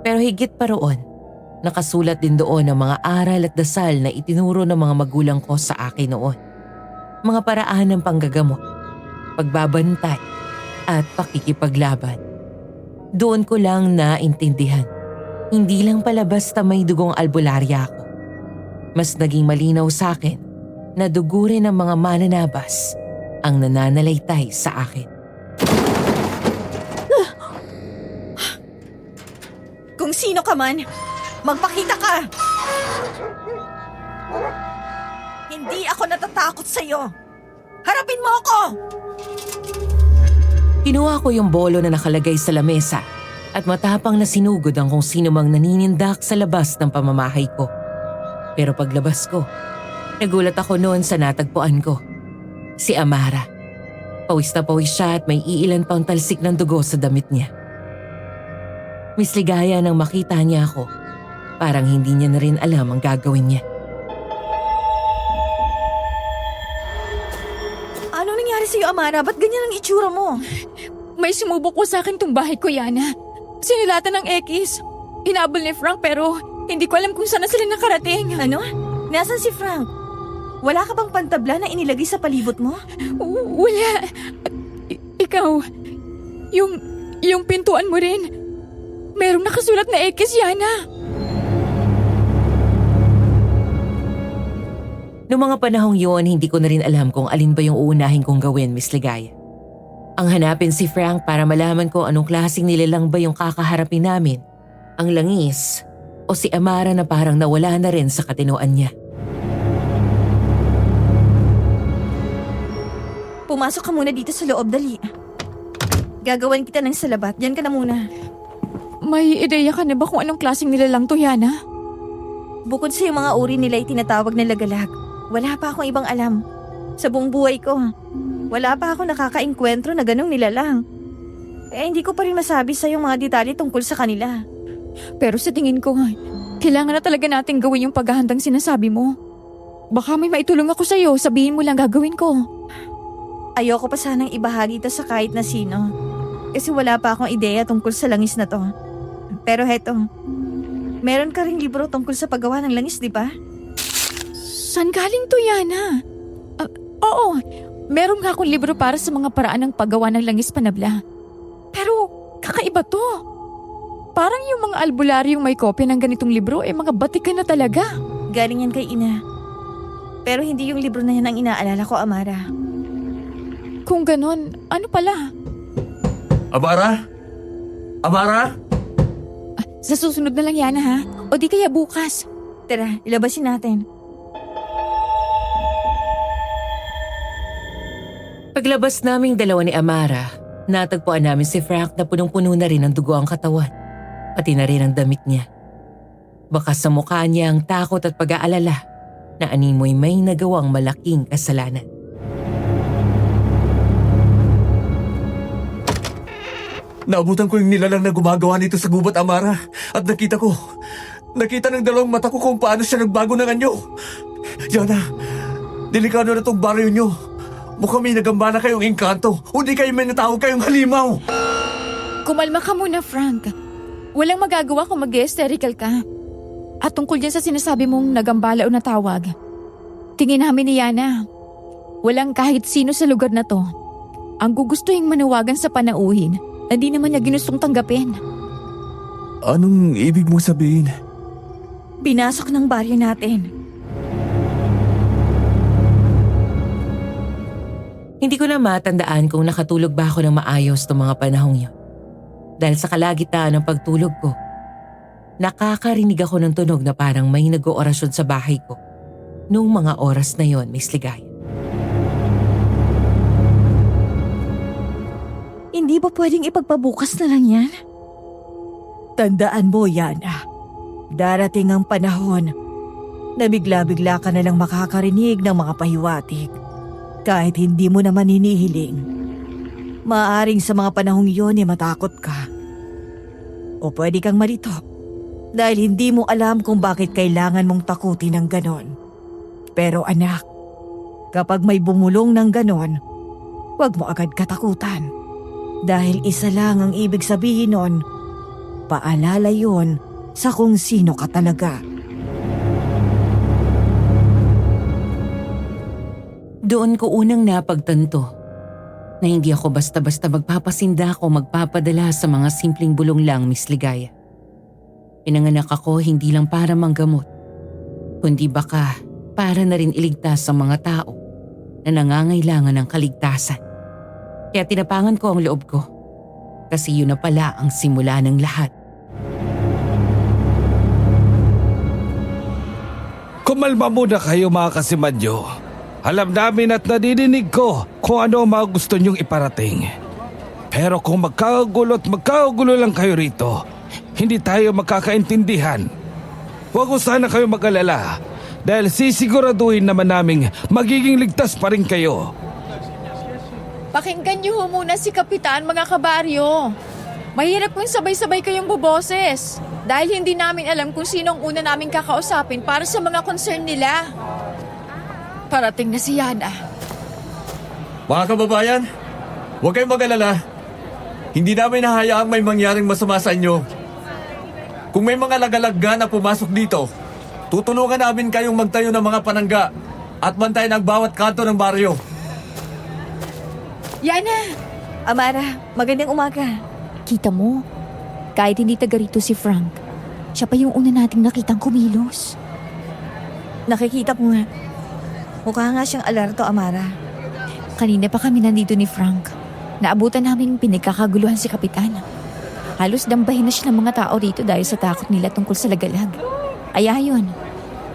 Pero higit pa roon, nakasulat din doon ang mga aral at dasal na itinuro ng mga magulang ko sa akin noon. Mga paraan ng panggagamot, pagbabantay, at pakikipaglaban. Doon ko lang naintindihan. Hindi lang pala basta may dugong albularya ako. Mas naging malinaw sa akin na dugo rin ng mga mananabas ang nananalaytay sa akin. Kung sino ka man, magpakita ka! Hindi ako natatakot sa'yo! Harapin mo ako! Kinuha ko yung bolo na nakalagay sa lamesa at matapang na sinugod ang kung sino mang naninindak sa labas ng pamamahay ko. Pero paglabas ko, nagulat ako noon sa natagpuan ko. Si Amara. Pawis na pawis siya at may iilan pang talsik ng dugo sa damit niya. Misligaya nang makita niya ako. Parang hindi niya na rin alam ang gagawin niya. Ano nangyari sa'yo, Amara? Ba't ganyan ang itsura mo? May sumubok po sa akin tong bahay ko, Yana. Sinilatan ng X. Hinabol ni Frank pero hindi ko alam kung saan na sila nakarating. Ano? Nasaan si Frank? Wala ka bang pantabla na inilagay sa palibot mo? Wala. Ikaw, yung pintuan mo rin. Merong nakasulat na X, Yana. Noong mga panahong yun, hindi ko na rin alam kung alin ba yung uunahin kong gawin, Miss Ligaya. Ang hanapin si Frank para malaman ko anong klaseng nilalang ba yung kakaharapin namin. Ang langis o si Amara na parang nawala na rin sa katinoan niya. Pumasok ka muna dito sa loob, dali. Gagawan kita ng salabat. Diyan ka na muna. May ideya ka na ba kung anong klaseng nilalang to, Yana? Bukod sa yung mga uri nila itinatawag na lagalag, wala pa akong ibang alam. Sa buong buhay ko, wala pa akong nakakaengkwentro na ganong nilalang. Hindi ko pa rin masabi sa yung mga detalye tungkol sa kanila. Pero sa tingin ko, kailangan na talaga natin gawin yung paghahandang sinasabi mo. Baka may maitulong ako sa'yo, sabihin mo lang gagawin ko. Ayoko pa sanang ibahagi ito sa kahit na sino. Kasi wala pa akong ideya tungkol sa langis na to. Pero heto, meron ka ring libro tungkol sa paggawa ng langis, di ba? Saan galing to, Yana? Oo, meron nga akong libro para sa mga paraan ng paggawa ng langis panabla. Pero kakaiba to. Parang yung mga albularyong may kopya ng ganitong libro mga batikan na talaga. Galing yan kay Ina. Pero hindi yung libro na yan ang inaalala ko, Amara. Kung ganon, ano pala? Amara? Amara? Sa susunod na lang, Yana, ha? O di kaya bukas. Tara, ilabasin natin. Paglabas naming dalawa ni Amara, natagpuan namin si Frank na punong-puno na rin ng dugo ang katawan, pati na rin ang damit niya. Baka sa mukha niya ang takot at pag-aalala na animoy may nagawang malaking kasalanan. Naabutan ko yung nilalang na gumagawa nito sa gubat, Amara. At nakita ng dalawang mata ko kung paano siya nagbago ng anyo. Yana, delikado na tong baryo nyo. Mukhang may nagambala kayong engkanto. Hindi kayo may natawag kayong halimaw. Kumalma ka muna, Frank. Walang magagawa kung mag-hysterical ka. At tungkol dyan sa sinasabi mong nagambala o natawag, tingin namin ni Yana, walang kahit sino sa lugar na to ang gugustuhin manawagan sa panauhin na di naman niya ginustong tanggapin. Anong ibig mong sabihin? Binasok ng baryo natin. Hindi ko na matandaan kung nakatulog ba ako ng maayos noong mga panahong yun. Dahil sa kalagitnaan ng pagtulog ko, nakakarinig ako ng tunog na parang may nag-oorasyon sa bahay ko noong mga oras na yon, Miss Ligaya. Hindi ba pwedeng ipagpabukas na lang yan? Tandaan mo, Yana. Darating ang panahon na bigla-bigla ka na lang makakarinig ng mga pahiwatig. Kahit hindi mo naman hinihiling. Maaring sa mga panahong yun matakot ka. O pwede kang malito. Dahil hindi mo alam kung bakit kailangan mong takutin ng ganon. Pero anak, kapag may bumulong ng ganon, huwag mo agad katakutan. Dahil isa lang ang ibig sabihin nun, paalala yun sa kung sino ka talaga. Doon ko unang napagtanto na hindi ako basta-basta magpapasinda o magpapadala sa mga simpleng bulong lang, Miss Ligaya. Pinanganak ako hindi lang para manggamot, kundi baka para na rin iligtas sa mga tao na nangangailangan ng kaligtasan. Kaya tinapangan ko ang loob ko kasi yun na pala ang simula ng lahat. Kumalma muna kayo mga kasimadyo. Alam namin at nadidinig ko kung ano ang mga gusto niyong iparating. Pero kung magkakagulo lang kayo rito, hindi tayo magkakaintindihan. Huwag ko sana kayo mag-alala dahil sisiguraduhin naman naming magiging ligtas pa rin kayo. Pakinggan niyo ho muna si Kapitan, mga kabaryo. Mahirap kung sabay-sabay kayong buboses dahil hindi namin alam kung sino ang una naming kakausapin para sa mga concern nila. Parating na si Yana. Mga kababayan, huwag kayong mag-alala. Hindi namin nahayaang may mangyaring masama sa inyo. Kung may mga lagalagga na pumasok dito, tutulungan namin kayong magtayo ng mga panangga at bantayan ang bawat kanto ng baryo. Yana! Amara, magandang umaga. Kita mo, kahit hindi taga rito si Frank, siya pa yung una nating nakitang kumilos. Nakikita ko nga. Mukha nga siyang alerto, Amara. Kanina pa kami nandito ni Frank. Naabutan namin pinagkakaguluhan si Kapitan. Halos dambahin na siya ng mga tao rito dahil sa takot nila tungkol sa lagalag. Ay ayun,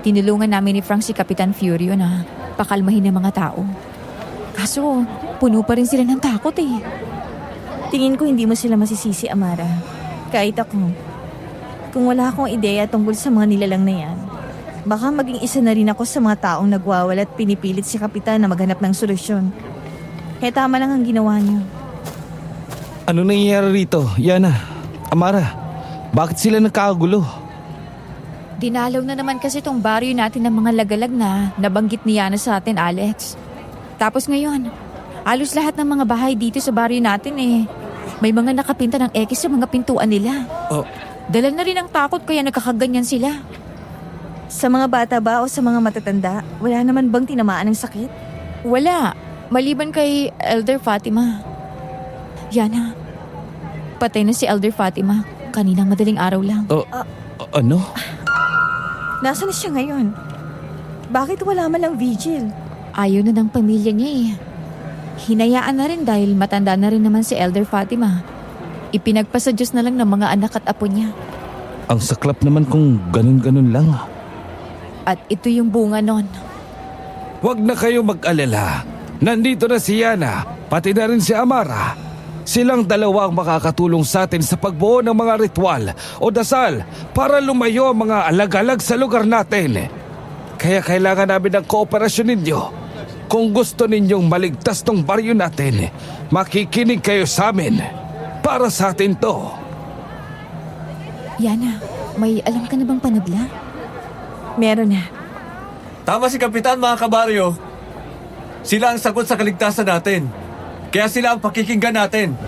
tinulungan namin ni Frank si Kapitan Furio na pakalmahin ng mga tao. Kaso, puno pa rin sila ng takot eh. Tingin ko hindi mo sila masisisi, Amara. Kahit ako. Kung wala akong ideya tungkol sa mga nilalang na yan, baka maging isa na rin ako sa mga taong nagwawala at pinipilit si Kapitan na maghanap ng solusyon. Kaya tama lang ang ginawa niyo. Ano nangyayari rito, Yana? Amara, bakit sila nagkakagulo? Dinalaw na naman kasi tong baryo natin ng mga lagalag na nabanggit ni Yana sa atin, Alex. Tapos ngayon, halos lahat ng mga bahay dito sa baryo natin may mga nakapinta ng X sa mga pintuan nila. Oh. Dala na rin ang takot kaya nagkakaganyan sila. Sa mga bata ba o sa mga matatanda, wala naman bang tinamaan ng sakit? Wala. Maliban kay Elder Fatima. Yana, patay na si Elder Fatima. Kaninang madaling araw lang. Ano? Nasaan na siya ngayon? Bakit wala man lang vigil? Ayaw na ng pamilya niya eh. Hinayaan na rin dahil matanda na rin naman si Elder Fatima. Ipinagpasa Diyos na lang ng mga anak at apo niya. Ang saklap naman kung ganun-ganun lang. At ito yung bunga nun. Huwag na kayo mag-alala. Nandito na si Yana, pati na rin si Amara. Silang dalawa ang makakatulong sa atin sa pagbuo ng mga ritual o dasal para lumayo ang mga alag-alag sa lugar natin. Kaya kailangan namin ng kooperasyon ninyo. Kung gusto ninyong maligtas tong baryo natin, makikinig kayo sa amin. Para sa atin to. Yana, may alam ka na bang panabla? Meron na. Tama si Kapitan, mga kabaryo. Sila ang sagot sa kaligtasan natin. Kaya sila ang pakikinggan natin.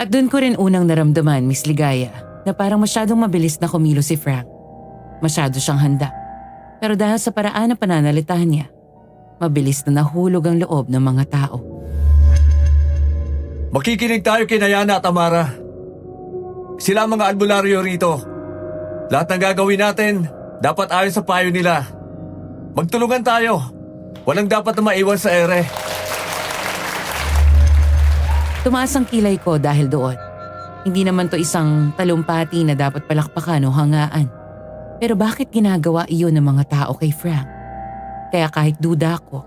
At doon ko rin unang naramdaman, Miss Ligaya, na parang masyadong mabilis na kumilos si Frank. Masyado siyang handa. Pero dahil sa paraan ng pananalitahan niya, mabilis na nahulog ang loob ng mga tao. Makikinig tayo kay Yana at Amara. Sila ang mga albularyo rito. Lahat ng gagawin natin, dapat ayon sa payo nila. Magtulungan tayo. Walang dapat na maiwan sa ere. Tumaas ang kilay ko dahil doon. Hindi naman to isang talumpati na dapat palakpakan o hangaan. Pero bakit ginagawa iyon ng mga tao kay Frank? Kaya kahit duda ko,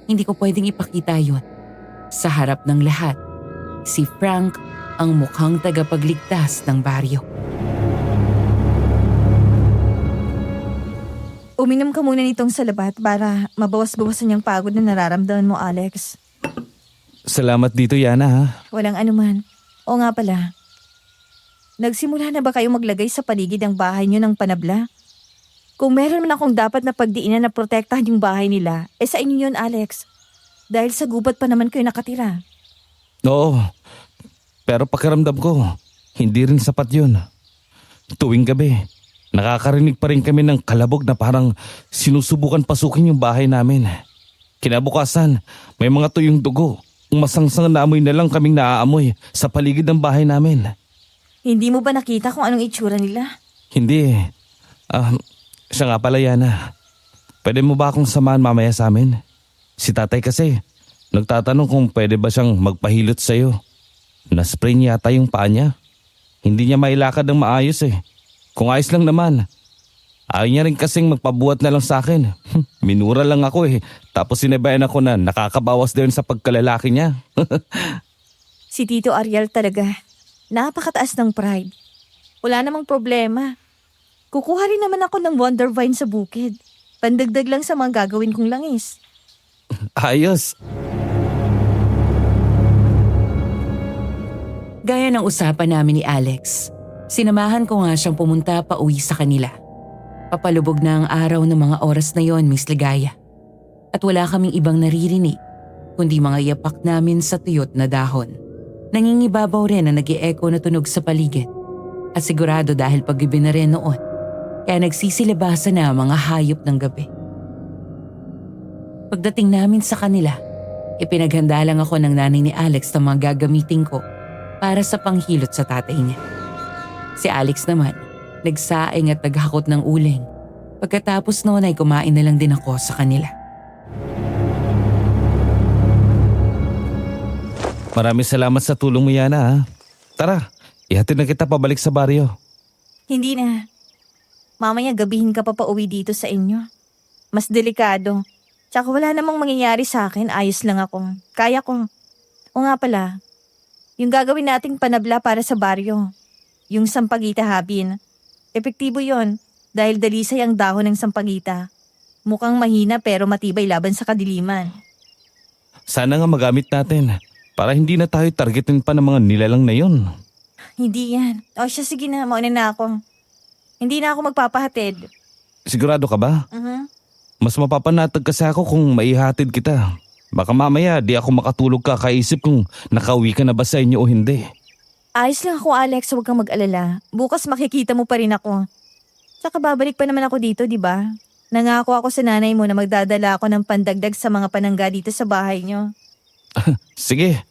hindi ko pwedeng ipakita yon. Sa harap ng lahat, si Frank ang mukhang tagapagligtas ng baryo. Uminom ka muna nitong salabat para mabawas-bawasan yung pagod na nararamdaman mo, Alex. Salamat dito, Yana, ha? Walang anuman. O nga pala, nagsimula na ba kayo maglagay sa paligid ng bahay niyo ng panabla? Kung meron man akong dapat na pagdiinan na protektahan yung bahay nila, sa inyo yun, Alex. Dahil sa gubat pa naman kayo nakatira. Oo. Pero pakiramdam ko, hindi rin sapat yun. Tuwing gabi, nakakarinig pa rin kami ng kalabog na parang sinusubukan pasukin yung bahay namin. Kinabukasan, may mga tuyong dugo. Masangsang na amoy na lang kaming naaamoy sa paligid ng bahay namin. Hindi mo ba nakita kung anong itsura nila? Hindi. Siya nga pala, Yana. Pwede mo ba akong samahan mamaya sa amin? Si tatay kasi, nagtatanong kung pwede ba siyang magpahilot sa'yo. Na-sprain yata yung paa niya. Hindi niya mailakad ng maayos eh. Kung ayos lang naman. Ayaw niya rin kasing magpabuhat na lang sa akin. Minura lang ako eh. Tapos sinabayan ako na nakakabawas din sa pagkalalaki niya. Si Tito Ariel talaga. Napakataas ng pride. Wala namang problema. Kukuha rin naman ako ng Wonder Vine sa bukid. Pandagdag lang sa mga gagawin kong langis. Ayos. Gaya ng usapan namin ni Alex, sinamahan ko nga siyang pumunta pa uwi sa kanila. Papalubog na ang araw ng mga oras na yon, Miss Ligaya. At wala kaming ibang naririnig, kundi mga yapak namin sa tuyot na dahon. Nangingibabaw rin ang nag-i-echo na tunog sa paligid. At sigurado dahil paggabi na rin noon, kaya nagsisilabasa na ang mga hayop ng gabi. Pagdating namin sa kanila, ipinaghanda lang ako ng nanay ni Alex na mga gagamitin ko para sa panghilot sa tatay niya. Si Alex naman, nagsaing at naghakot ng uling. Pagkatapos noon ay kumain na lang din ako sa kanila. Maraming salamat sa tulong mo, Yana ha. Tara, ihatid na kita pabalik sa baryo. Hindi na. Mamaya gabihin ka pa pauwi dito sa inyo. Mas delikado. Tsaka wala namang mangyayari sa akin, ayos lang ako. Kaya ko. O nga pala, yung gagawin nating panabla para sa baryo. Yung sampagita habin. Epektibo yon dahil dalisay ang dahon ng sampagita. Mukhang mahina pero matibay laban sa kadiliman. Sana nga magamit natin para hindi na tayo targetin pa ng mga nilalang na yon. Hindi yan. O siya, sige na, mauna na ako. Hindi na ako magpapahatid. Sigurado ka ba? Mas mapapanatag kasi ako kung maihatid kita. Baka mamaya di ako makatulog ka kaisip kung nakauwi ka na ba sa inyo o hindi. Ayos lang ako, Alex. Huwag kang mag-alala. Bukas makikita mo pa rin ako. Tsaka babalik pa naman ako dito, di ba? Nangako ako sa nanay mo na magdadala ako ng pandagdag sa mga panangga dito sa bahay niyo. Sige,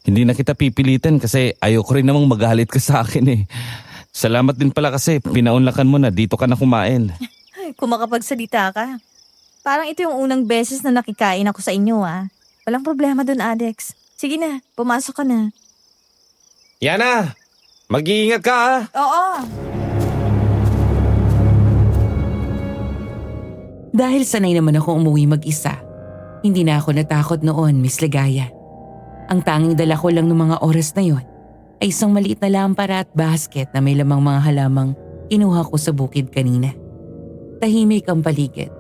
hindi na kita pipilitin kasi ayoko rin namang magalit ka sa akin eh. Salamat din pala kasi pinaunlakan mo na dito ka na kumain. Ay, kung makapagsalita ka. Parang ito yung unang beses na nakikain ako sa inyo, ah. Walang problema dun, Alex. Sige na, pumasok ka na. Yana, mag-iingat ka ha. Oo. Dahil sanay naman ako umuwi mag-isa, hindi na ako natakot noon, Miss Ligaya. Ang tanging dala ko lang ng mga oras na yon ay isang maliit na lampara at basket na may lamang mga halamang inuha ko sa bukid kanina. Tahimik ang paligid.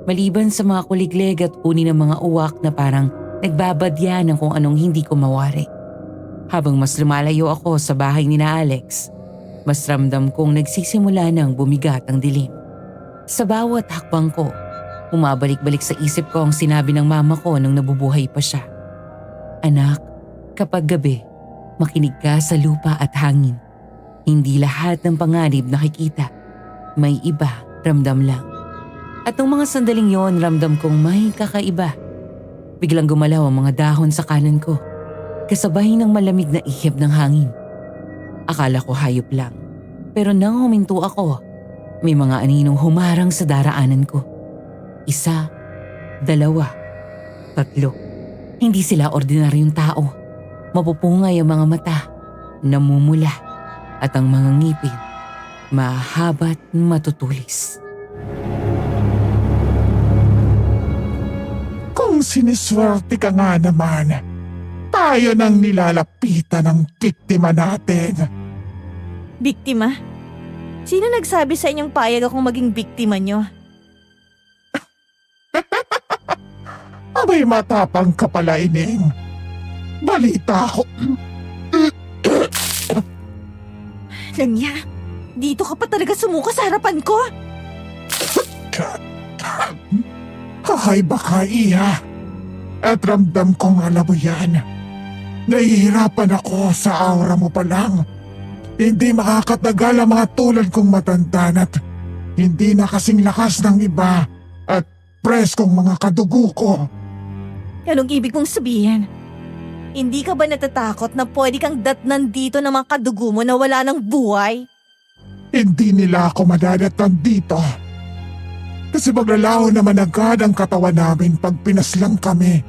Maliban sa mga kuliglig at uni ng mga uwak na parang nagbabadya ng kung anong hindi ko mawari. Habang mas lumalayo ako sa bahay ni na Alex, mas ramdam kong nagsisimula ng bumigat ang dilim. Sa bawat hakbang ko, umabalik-balik sa isip ko ang sinabi ng mama ko nung nabubuhay pa siya. Anak, kapag gabi, makinig ka sa lupa at hangin. Hindi lahat ng panganib nakikita. May iba, ramdam lang. At nung mga sandaling yon, ramdam kong may kakaiba. Biglang gumalaw ang mga dahon sa kanan ko, kasabay ng malamig na ihip ng hangin. Akala ko hayop lang, pero nang huminto ako, may mga aninong humarang sa daraanan ko. 1, 2, 3. Hindi sila ordinaryong tao. Mapupungay ang mga mata, namumula, at ang mga ngipin, mahaba't matutulis. Kung siniswerte ka nga naman, tayo nang nilalapitan ng biktima natin. Biktima? Sino nagsabi sa inyong payag akong maging biktima nyo? Abay matapang ka pala, Ining. Balita ko. Langya, dito ka pa talaga sumuka sa harapan ko? Ay baka iya. At ramdam kong alam mo yan. Nahihirapan ako sa aura mo pa lang. Hindi makakatagal ang mga tulad kong matanda at hindi na kasing lakas ng iba at preskong mga kadugo ko. Anong ibig mong sabihin? Hindi ka ba natatakot na pwede kang datnan dito ng mga kadugo mo na wala ng buhay? Hindi nila ako madadatnan dito. Kasi maglalaho naman agad ang katawan namin pag pinaslang kami.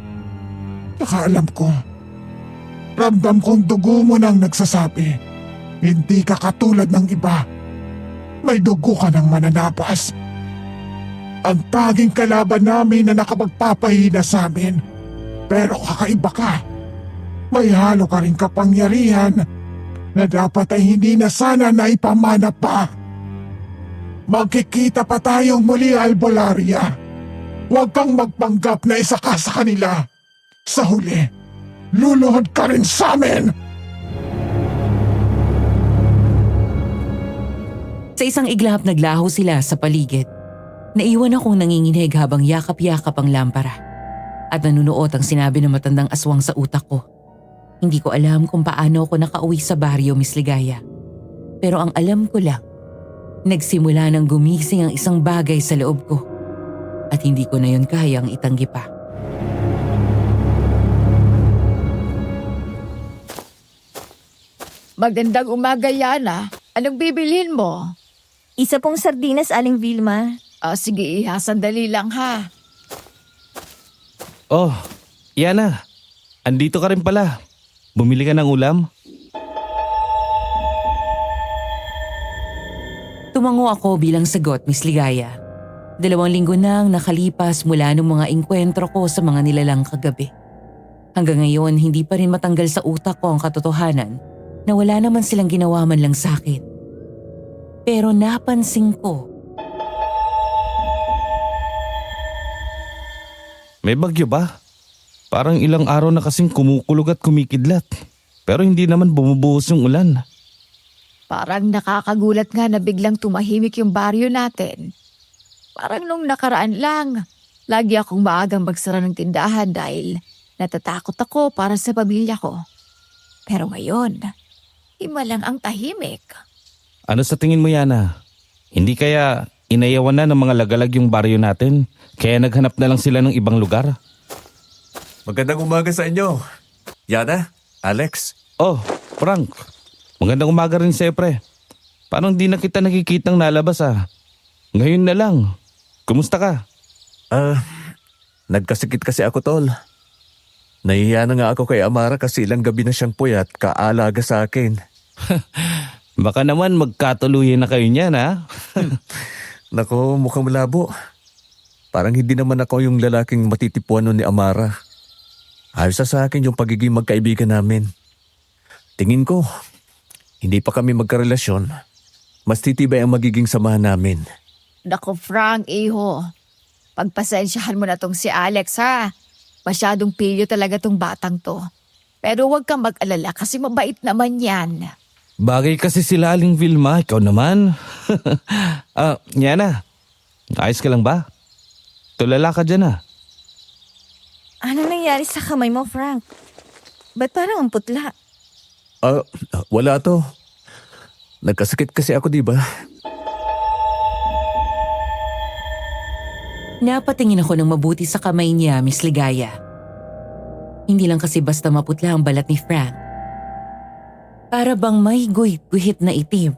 Saka alam ko, ramdam kong dugo mo nang nagsasabi, hindi ka katulad ng iba. May dugo ka ng mananapas. Ang tanging kalaban namin na nakapagpapahina sa amin. Pero kakaiba ka. May halo ka rin kapangyarihan na dapat ay hindi na sana naipamana pa. Magkikita pa tayong muli, Albularia. Huwag kang magpanggap na isa ka sa kanila. Sa huli, luluhod ka rin sa amin! Sa isang iglap naglaho sila sa paligid. Naiwan akong nanginginig habang yakap-yakap ang lampara. At nanunuot ang sinabi ng matandang aswang sa utak ko. Hindi ko alam kung paano ako nakauwi sa baryo, Miss Ligaya. Pero ang alam ko lang, nagsimula nang gumising ang isang bagay sa loob ko. At hindi ko na yun kayang itanggi pa. Magandang umaga, Yana. Anong bibilhin mo? Isa pong sardinas, Aling Vilma. Sige, Iha, sandali lang ha. Oh, Yana. Andito ka rin pala. Bumili ka ng ulam? Tumango ako bilang sagot, Miss Ligaya. 2 linggo nang nakalipas mula nung mga engkwentro ko sa mga nilalang kagabi. Hanggang ngayon, hindi pa rin matanggal sa utak ko ang katotohanan na wala naman silang ginawa man lang sa akin. Pero napansin ko, May bagyo ba? Parang ilang araw na kasing kumukulog at kumikidlat. Pero hindi naman bumubuhos yung ulan. Parang nakakagulat nga na biglang tumahimik yung baryo natin. Parang nung nakaraan lang, lagi akong maagang magsara ng tindahan dahil natatakot ako para sa pamilya ko. Pero ngayon, hima lang ang tahimik. Ano sa tingin mo, Yana? Hindi kaya inayawan na ng mga lagalag yung baryo natin? Kaya naghanap na lang sila ng ibang lugar? Magandang umaga sa inyo. Yana, Alex. Oh, Frank. Magandang umaga rin sa'yo, pre. Parang di na kita nakikitang nalabas Ngayon na lang. Kumusta ka? Nagkasikit kasi ako, tol. Nahihiya na nga ako kay Amara kasi ilang gabi na siyang puyat kaalaga sa akin. Baka naman magkatuluyan na kayo niyan, ha? Nako, mukhang malabo. Parang hindi naman ako yung lalaking matitipuan nun ni Amara. Ayos na sa akin yung pagiging magkaibigan namin. Tingin ko, hindi pa kami magkarelasyon. Mas titibay ang magiging samahan namin. Naku, Frank, iho. Pagpasensyahan mo na tong si Alex, ha? Masyadong pilyo talaga tong batang to. Pero huwag kang mag-alala kasi mabait naman yan. Bagay kasi sila Aling Vilma, ikaw naman. Yana, ayos ka lang ba? Tulala ka dyan Anong nangyari sa kamay mo, Frank? Ba't parang ang putla? Wala to. Nagkasakit kasi ako, di ba? napatingin ako ng mabuti sa kamay niya, Miss Ligaya. Hindi lang kasi basta maputla ang balat ni Frank. Para bang may guhit na itim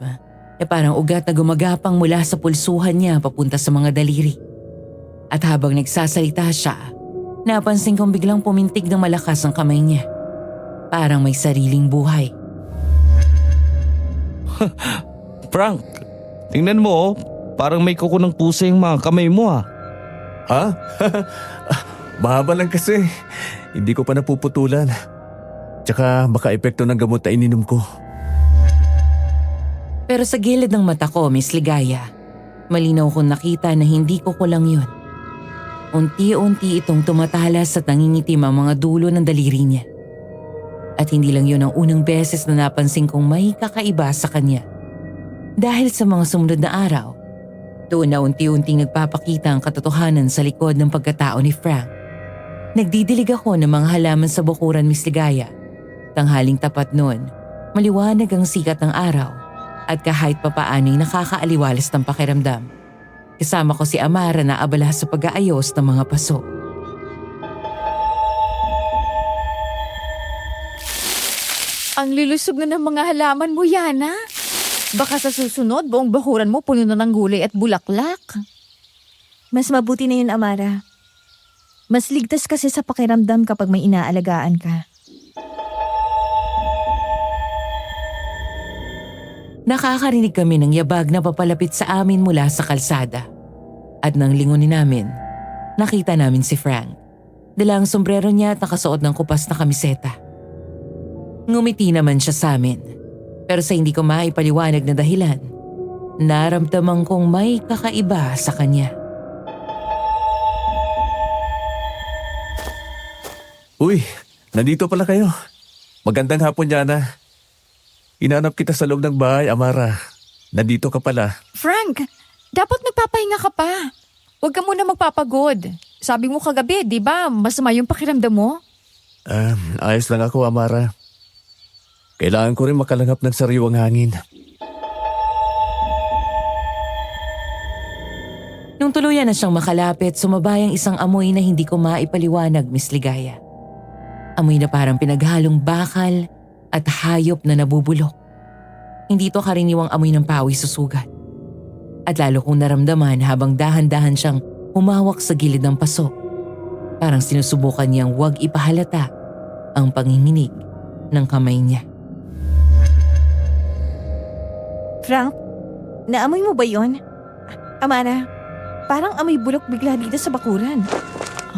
na parang ugat na gumagapang mula sa pulsuhan niya papunta sa mga daliri. At habang nagsasalita siya, napansin kong biglang pumintig ng malakas ang kamay niya. Parang may sariling buhay. Frank, tingnan mo parang may kuko ng pusa yung mga kamay mo Ha? Mahaba lang kasi. Hindi ko pa napuputulan. Tsaka baka epekto ng gamot na ininom ko. Pero sa gilid ng mata ko, Miss Ligaya, malinaw kong nakita na hindi ko kulang yun. Unti-unti itong tumatalas at nangingitim ang mga dulo ng daliri niya. At hindi lang yun ang unang beses na napansin kong may kakaiba sa kanya. Dahil sa mga sumunod na araw, doon na unti-unting nagpapakita ang katotohanan sa likod ng pagkatao ni Frank. Nagdidilig ako ng mga halaman sa bukuran, Miss Ligaya. Tanghaling tapat noon, maliwanag ang sikat ng araw at kahit papaano'y nakakaaliwalas ng pakiramdam. Kasama ko si Amara na abala sa pag-aayos ng mga paso. Ang lilusog na ng mga halaman mo, Yana. Baka sa susunod, buong bakuran mo puno na ng gulay at bulaklak. Mas mabuti na yun, Amara. Mas ligtas kasi sa pakiramdam kapag may inaalagaan ka. Nakakarinig kami ng yabag na papalapit sa amin mula sa kalsada. At nang lingunin namin, nakita namin si Frank. Dala ang sombrero niya at nakasuot ng kupas na kamiseta. Ngumiti naman siya sa amin. Pero sa hindi ko maipaliwanag na dahilan, naramdaman kong may kakaiba sa kanya. Uy, nandito pala kayo. Magandang hapon, Yana. Hinanap kita sa loob ng bahay, Amara. Nandito ka pala. Frank, dapat nagpapahinga ka pa. Huwag ka muna magpapagod. Sabi mo kagabi, di ba, masama yung pakiramdam mo? Ayos lang ako, Amara. Kailangan ko rin makalanghap ng sariwang hangin. Nung tuluyan na siyang makalapit, sumabay ang isang amoy na hindi ko maipaliwanag, Miss Ligaya. Amoy na parang pinaghalong bakal at hayop na nabubulok. Hindi to karaniwang amoy ng pawis susugat. At lalo kong naramdaman habang dahan-dahan siyang humawak sa gilid ng paso. Parang sinusubukan niyang huwag ipahalata ang panginginig ng kamay niya. Frank, naamoy mo ba yon? Amara, parang amoy bulok bigla dito sa bakuran.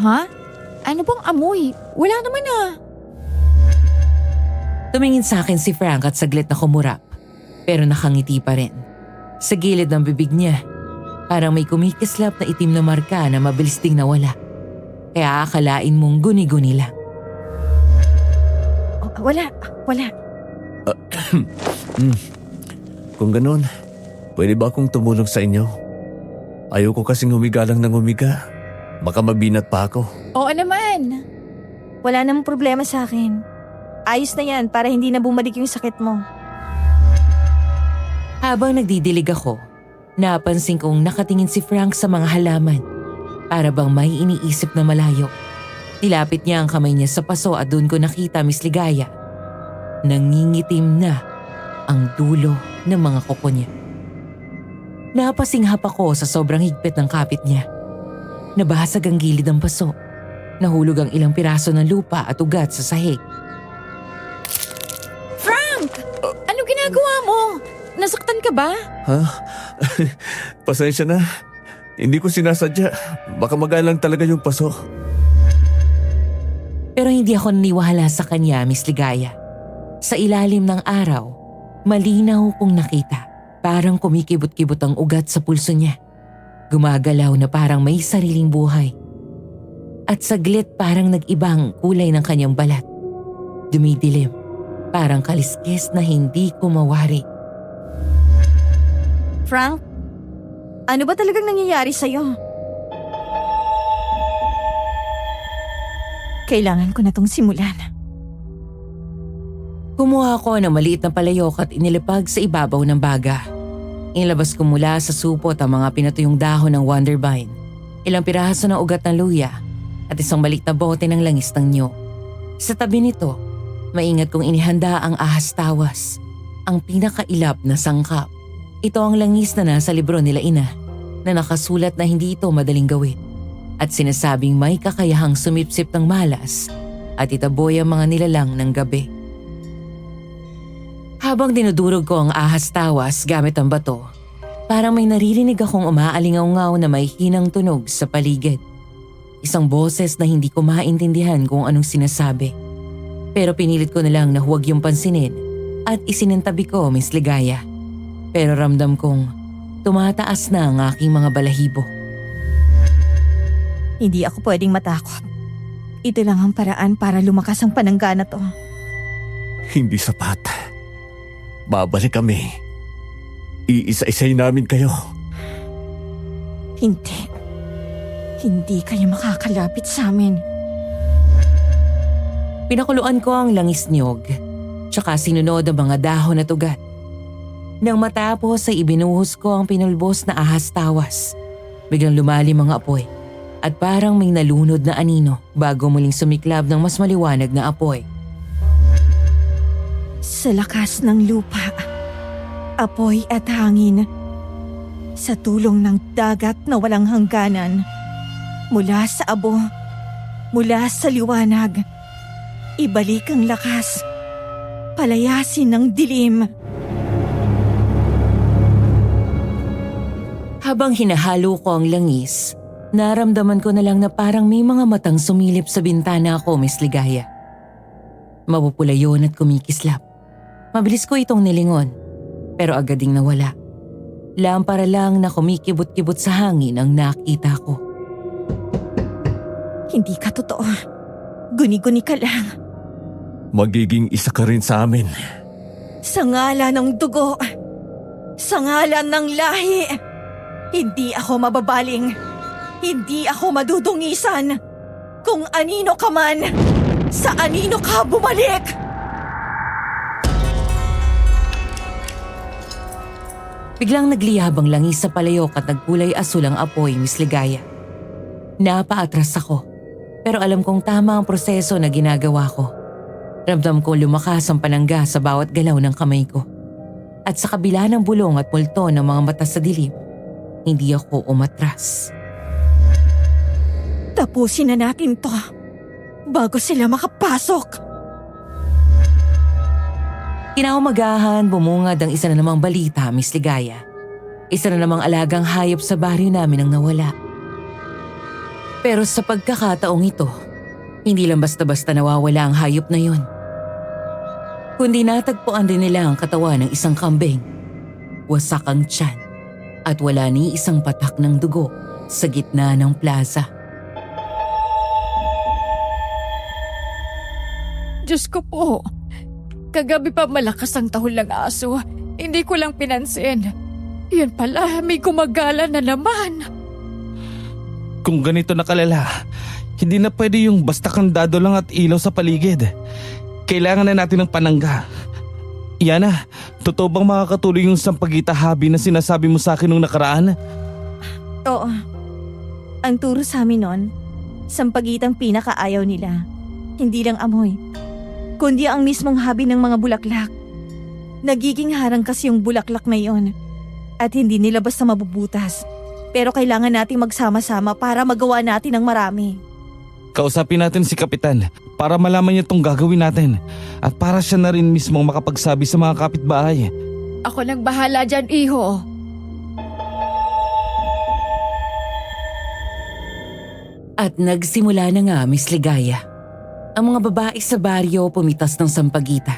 Ha? Ano bang amoy? Wala naman ah. Tumingin sa akin si Frank at saglit na kumurap. Pero nakangiti pa rin. Sa gilid ng bibig niya, parang may kumikislap na itim na marka na mabilis ding nawala. Kaya akalain mong guni-guni lang. Wala. Kung ganun, pwede ba akong tumulong sa inyo? Ayoko kasing humiga lang ng humiga. Baka mabinat pa ako. Oo naman. Wala namang problema sa akin. Ayos na yan para hindi na bumalik yung sakit mo. Habang nagdidilig ako, napansin kong nakatingin si Frank sa mga halaman. Para bang may iniisip na malayo. Nilapit niya ang kamay niya sa paso at doon ko nakita, Miss Ligaya. Nangingitim na ang dulo ng mga kuko niya. Napasinghap ako sa sobrang higpit ng kapit niya. Nabasag ang gilid ng paso. Nahulog ang ilang piraso ng lupa at ugat sa sahig. Frank! Ano ginagawa mo? Nasaktan ka ba? Ha? Pasensya na. Hindi ko sinasadya. Baka magalang talaga yung paso. Pero hindi ako naniwala sa kanya, Miss Ligaya. Sa ilalim ng araw, malinaw kong nakita. Parang kumikibot-kibot ang ugat sa pulso niya. Gumagalaw na parang may sariling buhay. At saglit parang nag-ibang kulay ng kanyang balat. Dumidilim, parang kaliskis na hindi kumawari. Frank, ano ba talagang nangyayari sa'yo? Kailangan ko na tong simulan. Kumuha ko ng maliit na palayok at inilipag sa ibabaw ng baga. Inilabas ko mula sa supot ang mga pinatuyong dahon ng wondervine, ilang piraso ng ugat ng luya at isang maliit na bote ng langis ng niyog. Sa tabi nito, maingat kong inihanda ang ahas tawas, ang pinakailap na sangkap. Ito ang langis na nasa libro nila ina na nakasulat na hindi ito madaling gawin at sinasabing may kakayahang sumipsip ng malas at itaboy ang mga nilalang ng gabi. Habang dinudurog ko ang ahas tawas gamit ang bato, parang may naririnig akong umaalingaw-ngaw na may hinang tunog sa paligid. Isang boses na hindi ko maintindihan kung anong sinasabi. Pero pinilit ko na lang na huwag yung pansinin at isinintabi ko, Miss Ligaya. Pero ramdam kong tumataas na ang aking mga balahibo. Hindi ako pwedeng matakot. Ito lang ang paraan para lumakas ang pananggana to. Hindi sapat. Babalik kami. Iisa-isay namin kayo. Hindi. Hindi kayo makakalapit sa amin. Pinakuluan ko ang langis niyog, tsaka sinunod ang mga dahon at ugat. Nang matapos ay ibinuhos ko ang pinulbos na ahas tawas. Biglang lumalim ang apoy at parang may nalunod na anino bago muling sumiklab ng mas maliwanag na apoy. Sa lakas ng lupa, apoy at hangin, sa tulong ng dagat na walang hangganan, mula sa abo, mula sa liwanag, ibalik ang lakas, palayasin ng dilim. Habang hinahalo ko ang langis, naramdaman ko na lang na parang may mga matang sumilip sa bintana ko, Miss Ligaya. Mapupula yun at kumikislap. Mabilis ko itong nilingon, pero agad ding nawala. Lampara lang na kumikibot-kibot sa hangin ang nakita ko. Hindi ka totoo. Guni-guni ka lang. Magiging isa ka rin sa amin. Sa ngalan ng dugo, sa ngalan ng lahi, hindi ako mababaling. Hindi ako madudungisan. Kung anino ka man, sa anino ka bumalik! Biglang nagliyabang langis sa palayok at nagkulay asul ang apoy, Miss Ligaya. Napaatras ako, pero alam kong tama ang proseso na ginagawa ko. Ramdam ko lumakas ang panangga sa bawat galaw ng kamay ko. At sa kabila ng bulong at multo ng mga mata sa dilim, hindi ako umatras. Tapusin na natin to bago sila makapasok. Kinaumagahan, bumungad ang isa na namang balita, Miss Ligaya. Isa na namang alagang hayop sa baryo namin ang nawala. Pero sa pagkakataong ito, hindi lang basta-basta nawawala ang hayop na yun. Kundi natagpuan din nila ang katawan ng isang kambing. Wasak ang tiyan at wala ni isang patak ng dugo sa gitna ng plaza. Diyos ko po. Kagabi pa malakas ang tahol ng aso. Hindi ko lang pinansin. Yan pala, may gumagala na naman. Kung ganito na kalala, hindi na pwede yung basta kandado lang at ilaw sa paligid. Kailangan na natin ng panangga. Yana, totoo bang makakatuloy yung sampagita habi na sinasabi mo sa akin nung nakaraan? Oo. Ang turo sa amin nun, sampagitang pinakaayaw nila. Hindi lang amoy, kundi ang mismong habi ng mga bulaklak. Nagiging harang kasi yung bulaklak na yon. At hindi nila basta mabubutas. Pero kailangan nating magsama-sama para magawa natin ng marami. Kausapin natin si Kapitan para malaman niya itong gagawin natin. At para siya na rin mismo makapagsabi sa mga kapitbahay. Ako nang bahala dyan, iho. At nagsimula na nga, Miss Ligaya. Ang mga babae sa baryo pumitas ng sampagita.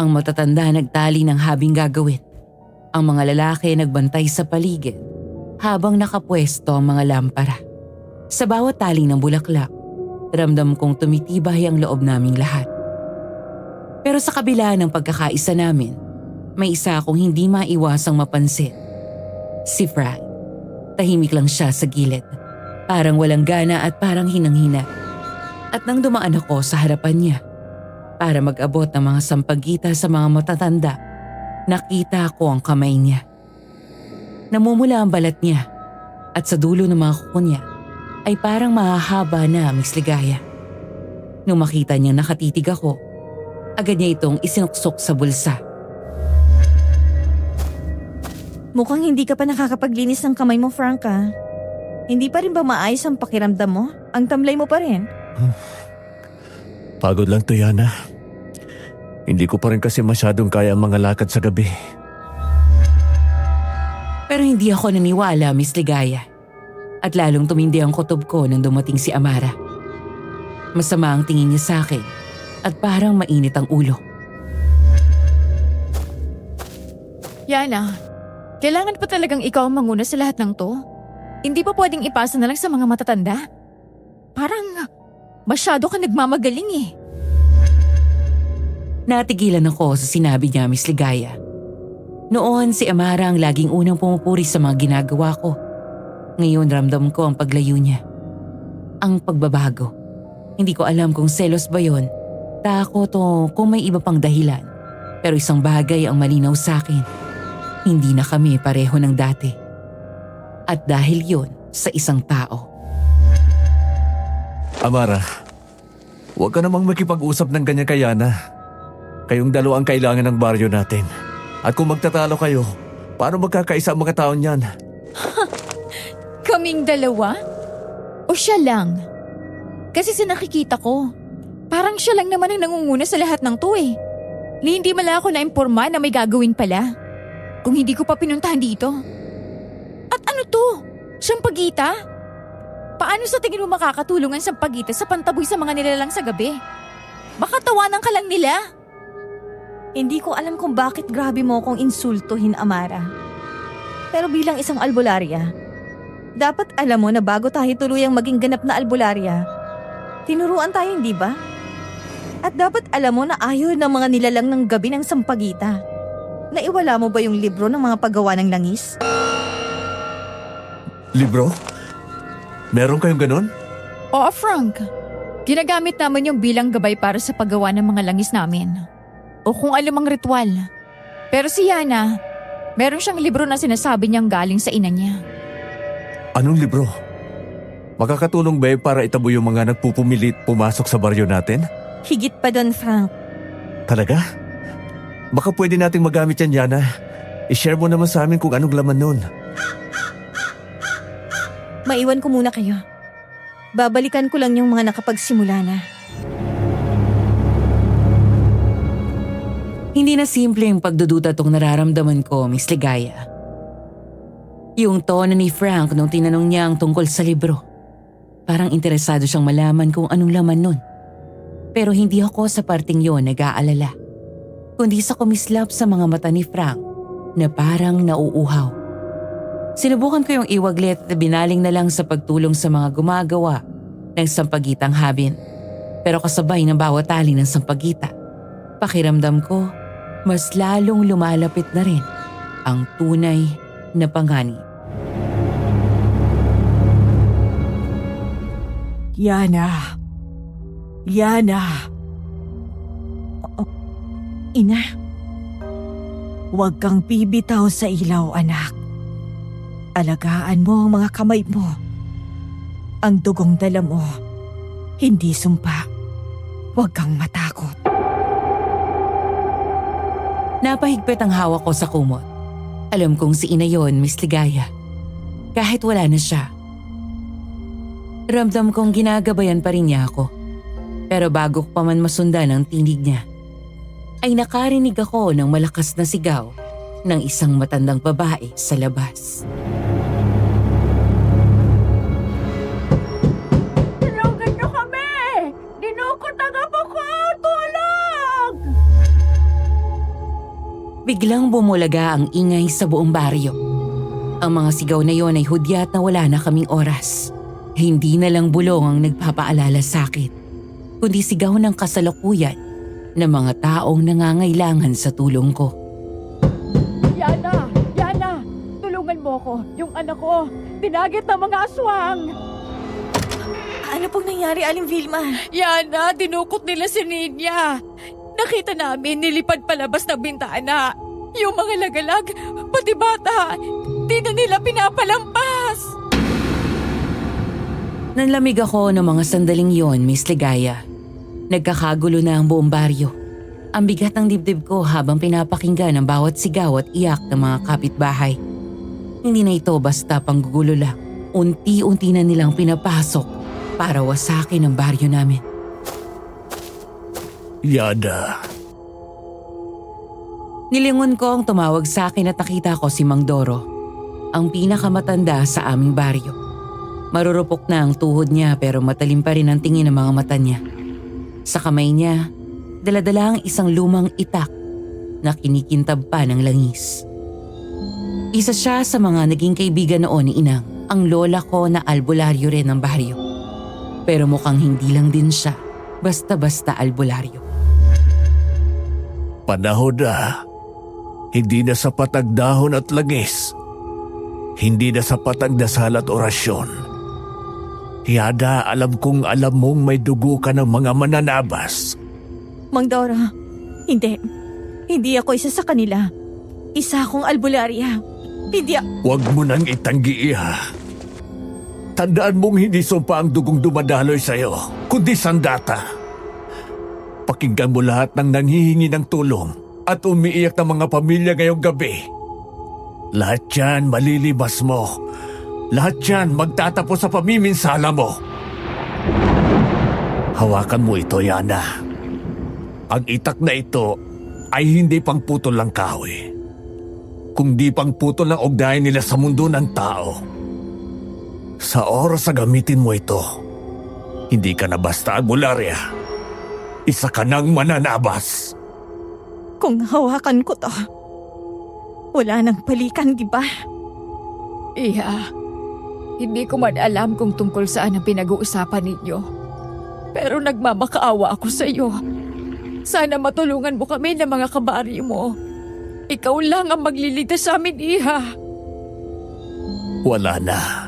Ang matatanda nagtali ng habing gagawin. Ang mga lalaki nagbantay sa paligid habang nakapwesto ang mga lampara. Sa bawat taling ng bulaklak, ramdam kong tumitibay ang loob naming lahat. Pero sa kabila ng pagkakaisa namin, may isa akong hindi maiwasang mapansin. Si Frank. Tahimik lang siya sa gilid. Parang walang gana at parang hinang-hina. At nang dumaan ako sa harapan niya para mag-abot ng mga sampagita sa mga matatanda, nakita ko ang kamay niya. Namumula ang balat niya at sa dulo ng mga kuko niya ay parang mahahaba na, Miss Ligaya. Nung makita niyang nakatitig ako, agad niya itong isinuksok sa bulsa. Mukhang hindi ka pa nakakapaglinis ng kamay mo, Frank, ah. Hindi pa rin ba maayos ang pakiramdam mo? Ang tamlay mo pa rin? Pagod lang to, Yana. Hindi ko pa rin kasi masyadong kaya ang mga lakad sa gabi. Pero hindi ako naniwala, Miss Ligaya. At lalong tumindi ang kutob ko nang dumating si Amara. Masama ang tingin niya sa akin at parang mainit ang ulo. Yana, kailangan pa talagang ikaw ang manguna sa lahat ng to? Hindi pa pwedeng ipasa na lang sa mga matatanda? Parang masyado ka nagmamagaling eh. Natigilan ako sa sinabi niya, Miss Ligaya. Noon si Amara ang laging unang pumupuri sa mga ginagawa ko. Ngayon ramdam ko ang paglayo niya. Ang pagbabago. Hindi ko alam kung selos ba yun, takot o kung may iba pang dahilan. Pero isang bagay ang malinaw sa akin. Hindi na kami pareho ng dati. At dahil yun sa isang tao. Amara, huwag ka namang makipag-usap ng ganyan kay Yana. Kayong dalawa ang kailangan ng baryo natin. At kung magtatalo kayo, paano magkakaisa ang mga taon yan? Kaming dalawa? O siya lang? Kasi sa nakikita ko, parang siya lang naman ang nangunguna sa lahat ng to eh. Hindi mala ako na-imporma na may gagawin pala. Kung hindi ko pa pinuntahan dito. At ano to? Sampagita? Paano sa tingin mo makakatulong ang sampagita sa pantaboy sa mga nilalang sa gabi? Baka tawanan ka lang nila. Hindi ko alam kung bakit grabe mo akong insultuhin, Amara. Pero bilang isang albularya, dapat alam mo na bago tayo tuluyang maging ganap na albularya, tinuruan tayo, hindi ba? At dapat alam mo na ayaw ng mga nilalang ng gabi ng sampagita. Naiwala mo ba yung libro ng mga paggawa ng langis? Libro? Meron kayong ganon? Oo, Frank. Ginagamit namin yung bilang gabay para sa paggawa ng mga langis namin. O kung anumang ritual. Pero si Yana, meron siyang libro na sinasabi niyang galing sa ina niya. Anong libro? Makakatulong ba para itabo yung mga nagpupumilit pumasok sa baryo natin? Higit pa doon, Frank. Talaga? Baka pwede nating magamit yan, Yana. I-share mo naman sa amin kung anong laman nun. Maiwan ko muna kayo. Babalikan ko lang yung mga nakapagsimula na. Hindi na simple yung pagdududa tong nararamdaman ko, Miss Ligaya. Yung tono ni Frank nung tinanong niya ang tungkol sa libro. Parang interesado siyang malaman kung anong laman nun. Pero hindi ako sa parting yon nag-aalala. Kundi sa kumislap sa mga mata ni Frank na parang nauuhaw. Sinubukan ko yung iwaglit at binaling na lang sa pagtulong sa mga gumagawa ng sampagitang habin. Pero kasabay ng bawat tali ng sampagita, pakiramdam ko mas lalong lumalapit na rin ang tunay na panganib. Yana. Yana. Ina, Huwag kang bibitaw sa ilaw, anak. Alagaan mo ang mga kamay mo. Ang dugong dala mo, hindi sumpa. Huwag kang matakot. Napahigpit ang hawak ko sa kumot. Alam kong si ina yon, Miss Ligaya. Kahit wala na siya. Ramdam kong ginagabayan pa rin niya ako. Pero bago ko pa man masundan ang tinig niya, ay nakarinig ako ng malakas na sigaw ng isang matandang babae sa labas. Tulungan niyo kami! Dinukot-ang apo ko! Tulong! Biglang bumulaga ang ingay sa buong baryo. Ang mga sigaw na yon ay hudyat na wala na kaming oras. Hindi na lang bulong ang nagpapaalala sa akin, kundi sigaw ng kasalukuyan ng mga taong nangangailangan sa tulong ko. Yana! Yana! Tulungan mo ko! Yung anak ko! Tinagit ng mga aswang! ano pong nangyari, Aling Vilma? Yana! Dinukot nila si Ninya! Nakita namin nilipad palabas ng bintana. Yung mga lagalag, pati bata, di na nila pinapalampas! Nanlamig ako ng mga sandaling yon, Miss Ligaya. Nagkakagulo na ang buong baryo. Ang bigat ng dibdib ko habang pinapakinggan ang bawat sigaw at iyak ng mga kapitbahay. Hindi na ito basta panggugulo lang. Unti-unti na nilang pinapasok para wasakin ang baryo namin. Yada. Nilingon ko ang tumawag sa akin at nakita ko si Mang Doro, ang pinakamatanda sa aming baryo. Marurupok na ang tuhod niya pero matalim pa rin ang tingin ng mga mata niya. Sa kamay niya, daladala ang isang lumang itak na kinikintab pa ng langis. Isa siya sa mga naging kaibigan noon ni Inang, ang lola ko na albularyo rin ng baryo. Pero mukhang hindi lang din siya, basta-basta albularyo. Panahon na. Hindi na sapat ang dahon at langis. Hindi na sapat ang dasal at orasyon. Yada, alam kong alam mong may dugo ka ng mga mananabas. Mang Dora, hindi. Hindi ako isa sa kanila. Isa akong albularya. Hindi Huwag mo nang itanggi, Iha. Tandaan mong hindi sumpa ang dugong dumadaloy sa'yo, kundi sandata. Pakinggan mo lahat ng nanghihingi ng tulong at umiiyak ng mga pamilya ngayong gabi. Lahat yan malilibas mo. Lahat yan magtatapos sa pamiminsala mo. Hawakan mo ito, Yana. Ang itak na ito ay hindi pang putol ng kahoy, kundi pang putol ng ugnayan nila sa mundo ng tao. Sa oras na gamitin mo ito, hindi ka na basta albularya. Isa ka nang mananabas. Kung hawakan ko to, wala nang balikan, di ba? Iha, hindi ko man alam kung tungkol saan ang pinag-uusapan ninyo. Pero nagmamakaawa ako sa iyo. Sana matulungan mo kami ng mga kabari mo. Ikaw lang ang magliligtas sa amin, Iha. Wala na.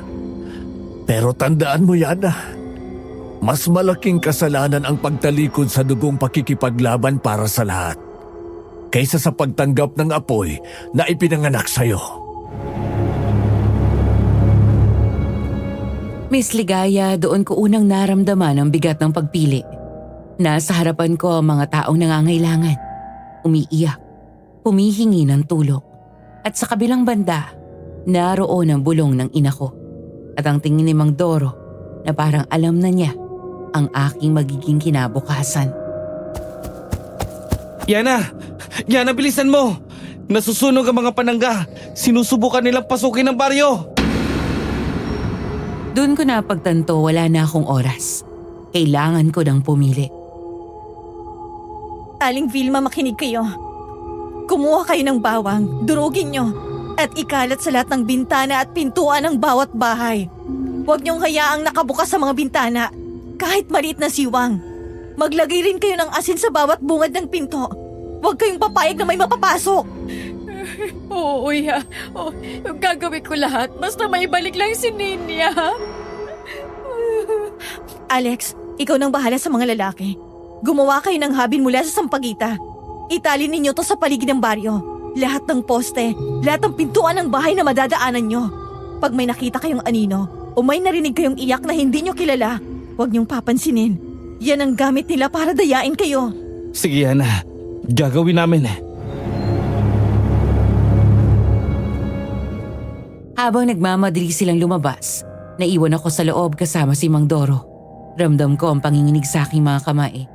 Pero tandaan mo, Yana, mas malaking kasalanan ang pagtalikod sa dugong pakikipaglaban para sa lahat kaysa sa pagtanggap ng apoy na ipinanganak sa'yo. Miss Ligaya, doon ko unang naramdaman ang bigat ng pagpili. Nasa harapan ko ang mga taong nangangailangan, umiiyak, humihingi ng tulong. At sa kabilang banda, naroon ang bulong ng ina ko at ang tingin ni Mang Doro na parang alam na niya ang aking magiging kinabukasan. Yana! Yana, bilisan mo! Nasusunog ang mga panangga. Sinusubukan nilang pasukin ang baryo. Doon ko napagtanto wala na akong oras. Kailangan ko nang pumili. Aling Vilma, makinig kayo. Kumuha kayo ng bawang, durugin nyo, at ikalat sa lahat ng bintana at pintuan ng bawat bahay. Huwag niyong hayaang nakabukas sa mga bintana, kahit maliit na siwang. Maglagay rin kayo ng asin sa bawat bungad ng pinto. Huwag kayong papayag na may mapapasok. Oo, Iha. Oh, gagawin ko lahat. Basta maibalik lang si Ninya. Alex, ikaw nang bahala sa mga lalaki. Gumawa kayo ng habin mula sa sampagita. Itali ninyo to sa paligid ng baryo. Lahat ng poste, lahat ng pintuan ng bahay na madadaanan nyo. Pag may nakita kayong anino o may narinig kayong iyak na hindi nyo kilala, huwag nyong papansinin. Yan ang gamit nila para dayain kayo. Sige, Yana. Gagawin namin. Habang nagmamadali silang lumabas, naiwan ako sa loob kasama si Mang Doro. Ramdam ko ang panginginig sa aking mga kamay.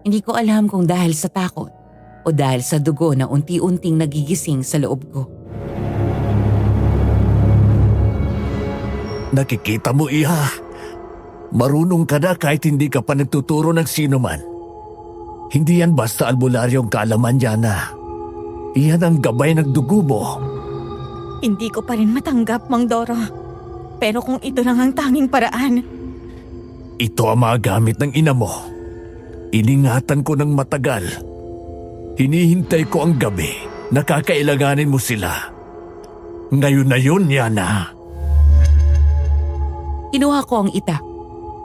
Hindi ko alam kung dahil sa takot o dahil sa dugo na unti-unting nagigising sa loob ko. Nakikita mo, Iha. Marunong ka na kahit hindi ka pa nagtuturo ng sino man. Hindi yan basta albularyong kaalaman, Yana. Iyan ang gabay ng dugo mo. Hindi ko pa rin matanggap, Mang Doro. Pero kung ito lang ang tanging paraan, Ito ang mga gamit ng ina mo. Iningatan ko ng matagal. Hinihintay ko ang gabi na kakailanganin mo sila. Ngayon na yun, Yana. Kinuha ko ang itak.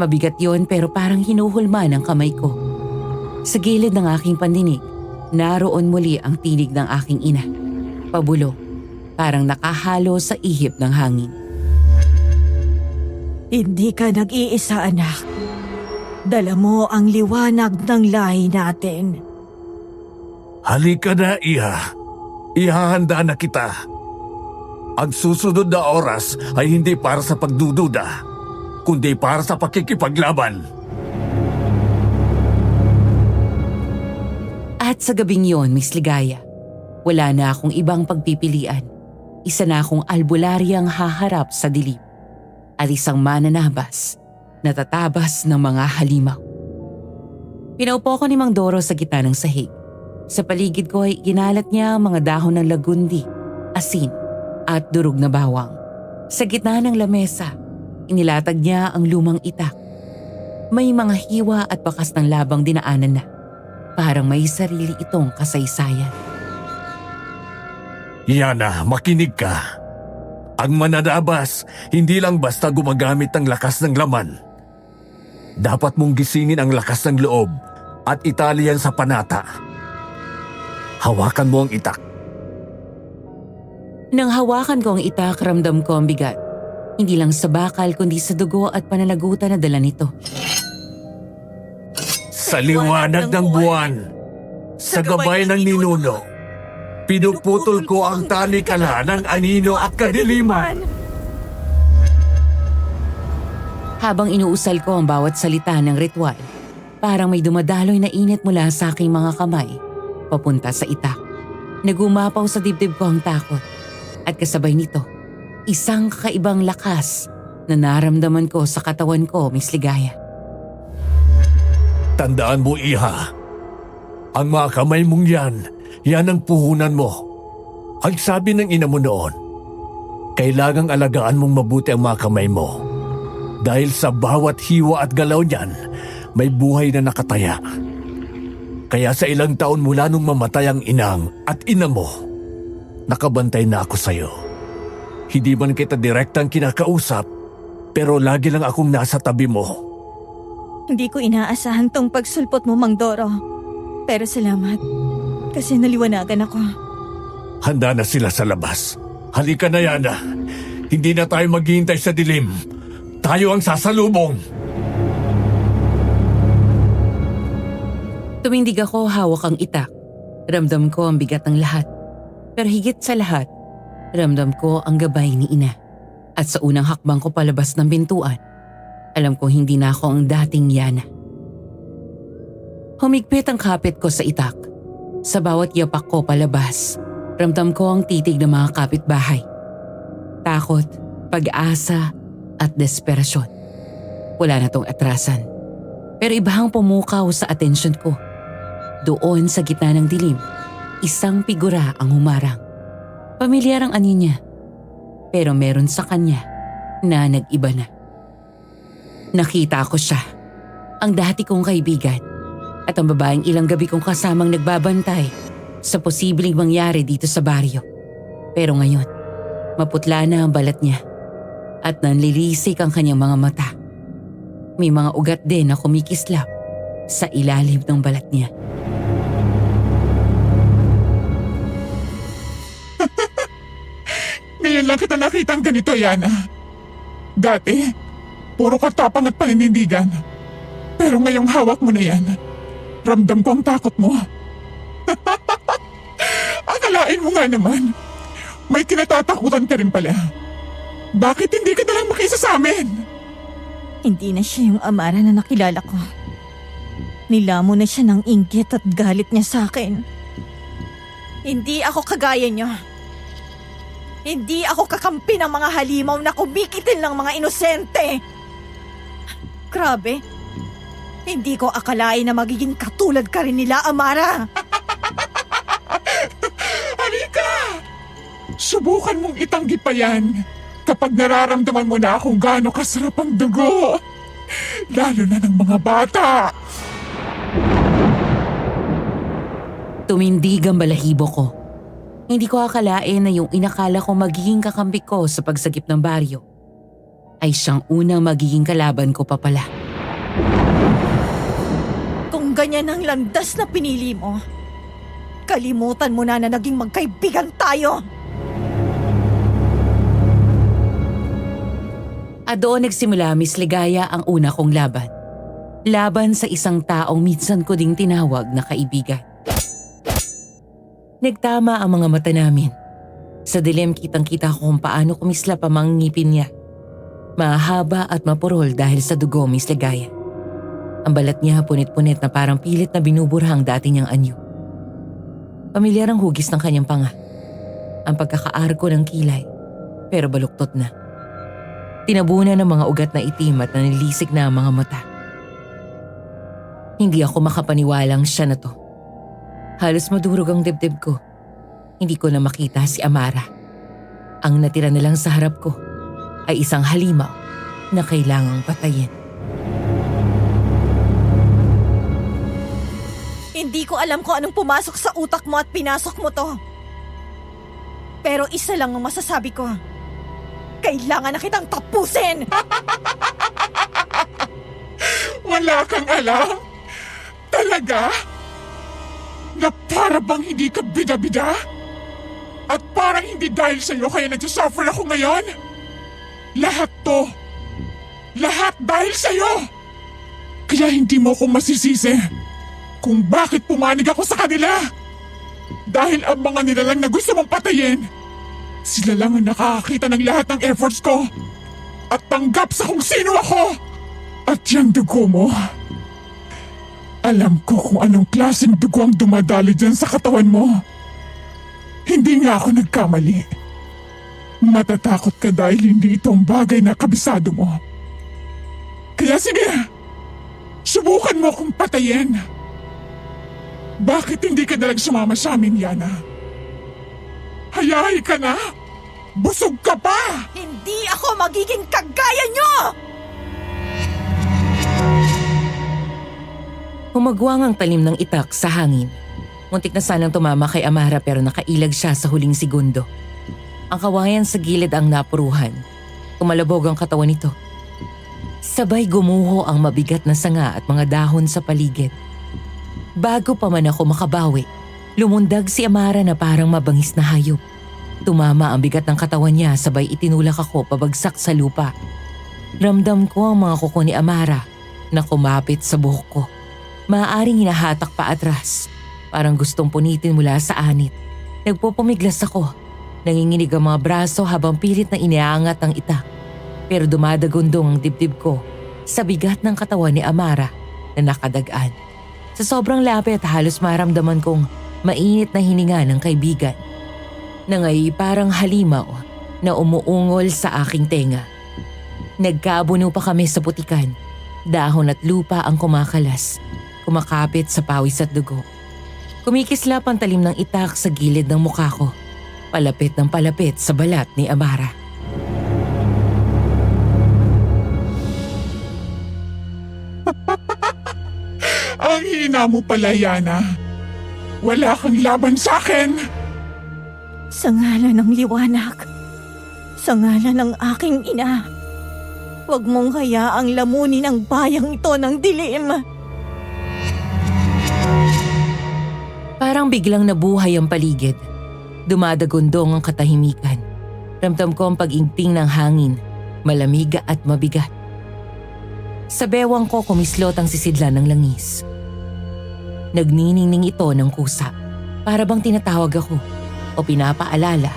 Mabigat yon pero parang hinuhulma ng kamay ko. Sa gilid ng aking pandinig, naroon muli ang tinig ng aking ina. Pabulong, parang nakahalo sa ihip ng hangin. Hindi ka nag-iisa, anak. Dala mo ang liwanag ng lahi natin. Halika na, Iha. Ihahanda na kita. Ang susunod na oras ay hindi para sa pagdududa, kundi para sa pakikipaglaban. At sa gabing yon, Miss Ligaya, wala na akong ibang pagpipilian. Isa na akong albularyang haharap sa dilim. At isang mananabas na tatabas ng mga halimaw. Pinaupo ko ni Mang Doro sa gitna ng sahig. Sa paligid ko ay ginalat niya ang mga dahon ng lagundi, asin at durog na bawang. Sa gitna ng lamesa, inilatag niya ang lumang itak. May mga hiwa at bakas ng labang dinaanan na. Parang may sarili itong kasaysayan. Yana, makinig ka. Ang mananabas, hindi lang basta gumagamit ng lakas ng laman. Dapat mong gisingin ang lakas ng loob at itali yan sa panata. Hawakan mo ang itak. Nang hawakan ko ang itak, ramdam ko ang bigat. Hindi lang sa bakal kundi sa dugo at pananagutan na dala nito. Sa liwanag ng buwan, sa gabay ng ninuno, pinuputol ko ang talikala ng anino at kadiliman. Habang inuusal ko ang bawat salita ng ritual, parang may dumadaloy na init mula sa aking mga kamay, papunta sa itak. Nagumapaw sa dibdib ko ang takot, at kasabay nito, isang kakaibang lakas na naramdaman ko sa katawan ko, Miss Ligaya. Tandaan mo, Iha, ang mga kamay mong yan ang puhunan mo. Ang sabi ng ina mo noon, kailangang alagaan mong mabuti ang mga kamay mo. Dahil sa bawat hiwa at galaw niyan, may buhay na nakataya. Kaya sa ilang taon mula nung mamatay ang inang at ina mo, nakabantay na ako sa'yo. Hindi man kita direktang kinakausap, pero lagi lang akong nasa tabi mo. Hindi ko inaasahan tong pagsulpot mo, Mang Doro. Pero salamat, kasi naliwanagan ako. Handa na sila sa labas. Halika na, Yana. Hindi na tayo maghihintay sa dilim. Tayo ang sasalubong. Tumindig ako, hawak ang itak. Ramdam ko ang bigat ng lahat. Pero higit sa lahat, ramdam ko ang gabay ni ina. At sa unang hakbang ko palabas ng bintuan, alam ko hindi na ako ang dating Yana. Humigpit ang kapit ko sa itak. Sa bawat yapak ko palabas, ramdam ko ang titig ng mga kapitbahay. Takot, pag-asa, at desperasyon. Wala na tong atrasan. Pero ibahang pumukaw sa atensyon ko. Doon sa gitna ng dilim, isang figura ang humarang. Pamilyar ang anyo niya. Pero meron sa kanya na nag-iba na. Nakita ko siya, ang dati kong kaibigan, at ang babaeng ilang gabi kong kasamang nagbabantay sa posibleng mangyari dito sa baryo. Pero ngayon, maputla na ang balat niya at nanlilisik ang kanyang mga mata. May mga ugat din na kumikislap sa ilalim ng balat niya. Ngayon lang kita nakitang ganito, Yana. Dati, puro katapang at paninindigan. Pero ngayong hawak mo na yan, ramdam ko ang takot mo. Akalain mo nga naman, may kinatatakutan ka rin pala. Bakit hindi ka nalang makisa sa amin? Hindi na siya yung Amara na nakilala ko. Nilamo na siya ng inggit at galit niya sa akin. Hindi ako kagaya niyo. Hindi ako kakampi ng mga halimaw na kumikitil ng mga inosente. Grabe. Hindi ko akalain na magiging katulad ka rin nila, Amara. Halika! Subukan mong itanggi pa yan kapag nararamdaman mo na kung gaano kasarap ang dugo. Lalo na ng mga bata. Tumindig ang balahibo ko. Hindi ko akalain na yung inakala ko magiging kakampi ko sa pagsagip ng baryo ay siyang unang magiging kalaban ko pa pala. Kung ganyan ang landas na pinili mo, kalimutan mo na naging magkaibigan tayo. At doon nagsimula, Miss Ligaya, ang una kong laban. Laban sa isang taong minsan ko ding tinawag na kaibigan. Nagtama ang mga mata namin. Sa dilim kitang-kita ko kung paano kumislap ang mga ngipin niya. Mahaba at mapurol dahil sa dugo, Miss Ligaya. Ang balat niya punit-punit na parang pilit na binubura ang dati niyang anyo. Pamilyar ang hugis ng kanyang panga. Ang pagkakaarko ng kilay, pero baluktot na. Tinabunan ng mga ugat na itim at nanilisik na ang mga mata. Hindi ako makapaniwalang siya na to. Halos madurog ang dibdib ko. Hindi ko na makita si Amara. Ang natira na lang sa harap ko ay isang halimaw na kailangang patayin. Hindi ko alam kung anong pumasok sa utak mo at pinasok mo to. Pero isa lang ang masasabi ko. Kailangan na kitang tapusin! Wala kang alam? Talaga? Na para bang hindi ka bida-bida? At parang hindi dahil sa'yo kaya nagsasuffer ako ngayon? Lahat to, lahat dahil sa'yo! Kaya Kaya hindi mo ko masisisi kung bakit pumanig ako sa kanila. Dahil ang mga nilalang na gusto mong patayin, sila lang ang nakakakita ng lahat ng efforts ko at tanggap sa kung sino ako. At yung dugo mo, alam ko kung anong klaseng dugo ang dumadali dyan sa katawan mo. Hindi nga ako nagkamali. Matatakot ka dahil hindi itong bagay na kabisado mo. Kaya sige, subukan mo akong patayin. Bakit hindi ka nalang sumama sa amin, Yana? Hayahay ka na? Busog ka pa! Hindi ako magiging kagaya nyo! Humagwang ang talim ng itak sa hangin. Muntik na sanang tumama kay Amara pero nakailag siya sa huling segundo. Ang kawayan sa gilid ang napuruhan. Kumalabog ang katawan nito. Sabay gumuho ang mabigat na sanga at mga dahon sa paligid. Bago pa man ako makabawi, lumundag si Amara na parang mabangis na hayop. Tumama ang bigat ng katawan niya sabay itinulak ako pabagsak sa lupa. Ramdam ko ang mga kuko ni Amara na kumapit sa buhok ko. Maaaring hinahatak pa atras. Parang gustong punitin mula sa anit. Nagpupumiglas ako. Nanginginig ang mga braso habang pilit na iniangat ang itak. Pero dumadagundong ang dibdib ko sa bigat ng katawan ni Amara na nakadagaan. Sa sobrang lapit halos maramdaman kong mainit na hininga ng kaibigan. Na ngay parang halimaw na umuungol sa aking tenga. Nagkaabuno pa kami sa putikan. Dahon at lupa ang kumakalas. Kumakapit sa pawis at dugo. Kumikislap ang talim ng itak sa gilid ng mukha ko. Palapit ng palapit sa balat ni Amara. Ang hina mo pala, Yana. Wala kang laban sa akin. Sa ngalan ng liwanag, sa ngalan ng aking ina, huwag mong hayaang lamunin ang bayang ito ng dilim. Parang biglang nabuhay ang paligid. Dumadagundong ang katahimikan. Ramdam ko ang pag-ingting ng hangin, malamig at mabigat. Sa bewang ko kumislot ang sisidlan ng langis. Nagniningning ito ng kusa. Para bang tinatawag ako o pinapaalala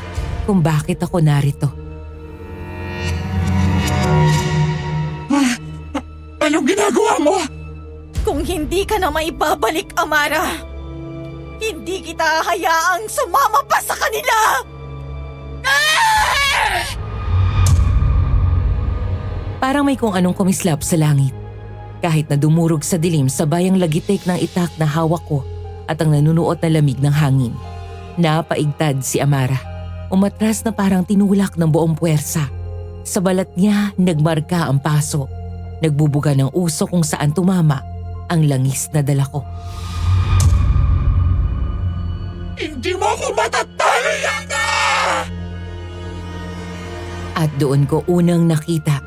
kung bakit ako narito. Anong ginagawa mo? Kung hindi ka na maibabalik, Amara, hindi kita hayaang sumama pa sa kanila! Parang may kung anong kumislap sa langit. Kahit na dumurog sa dilim sabay ang lagitik ng itak na hawak ko at ang nanunuot na lamig ng hangin. Napaigtad si Amara. Umatras na parang tinulak ng buong puwersa. Sa balat niya nagmarka ang paso. Nagbubuga ng uso kung saan tumama ang langis na dala ko. Hindi mo ako matatalo, Yana! At doon ko unang nakita.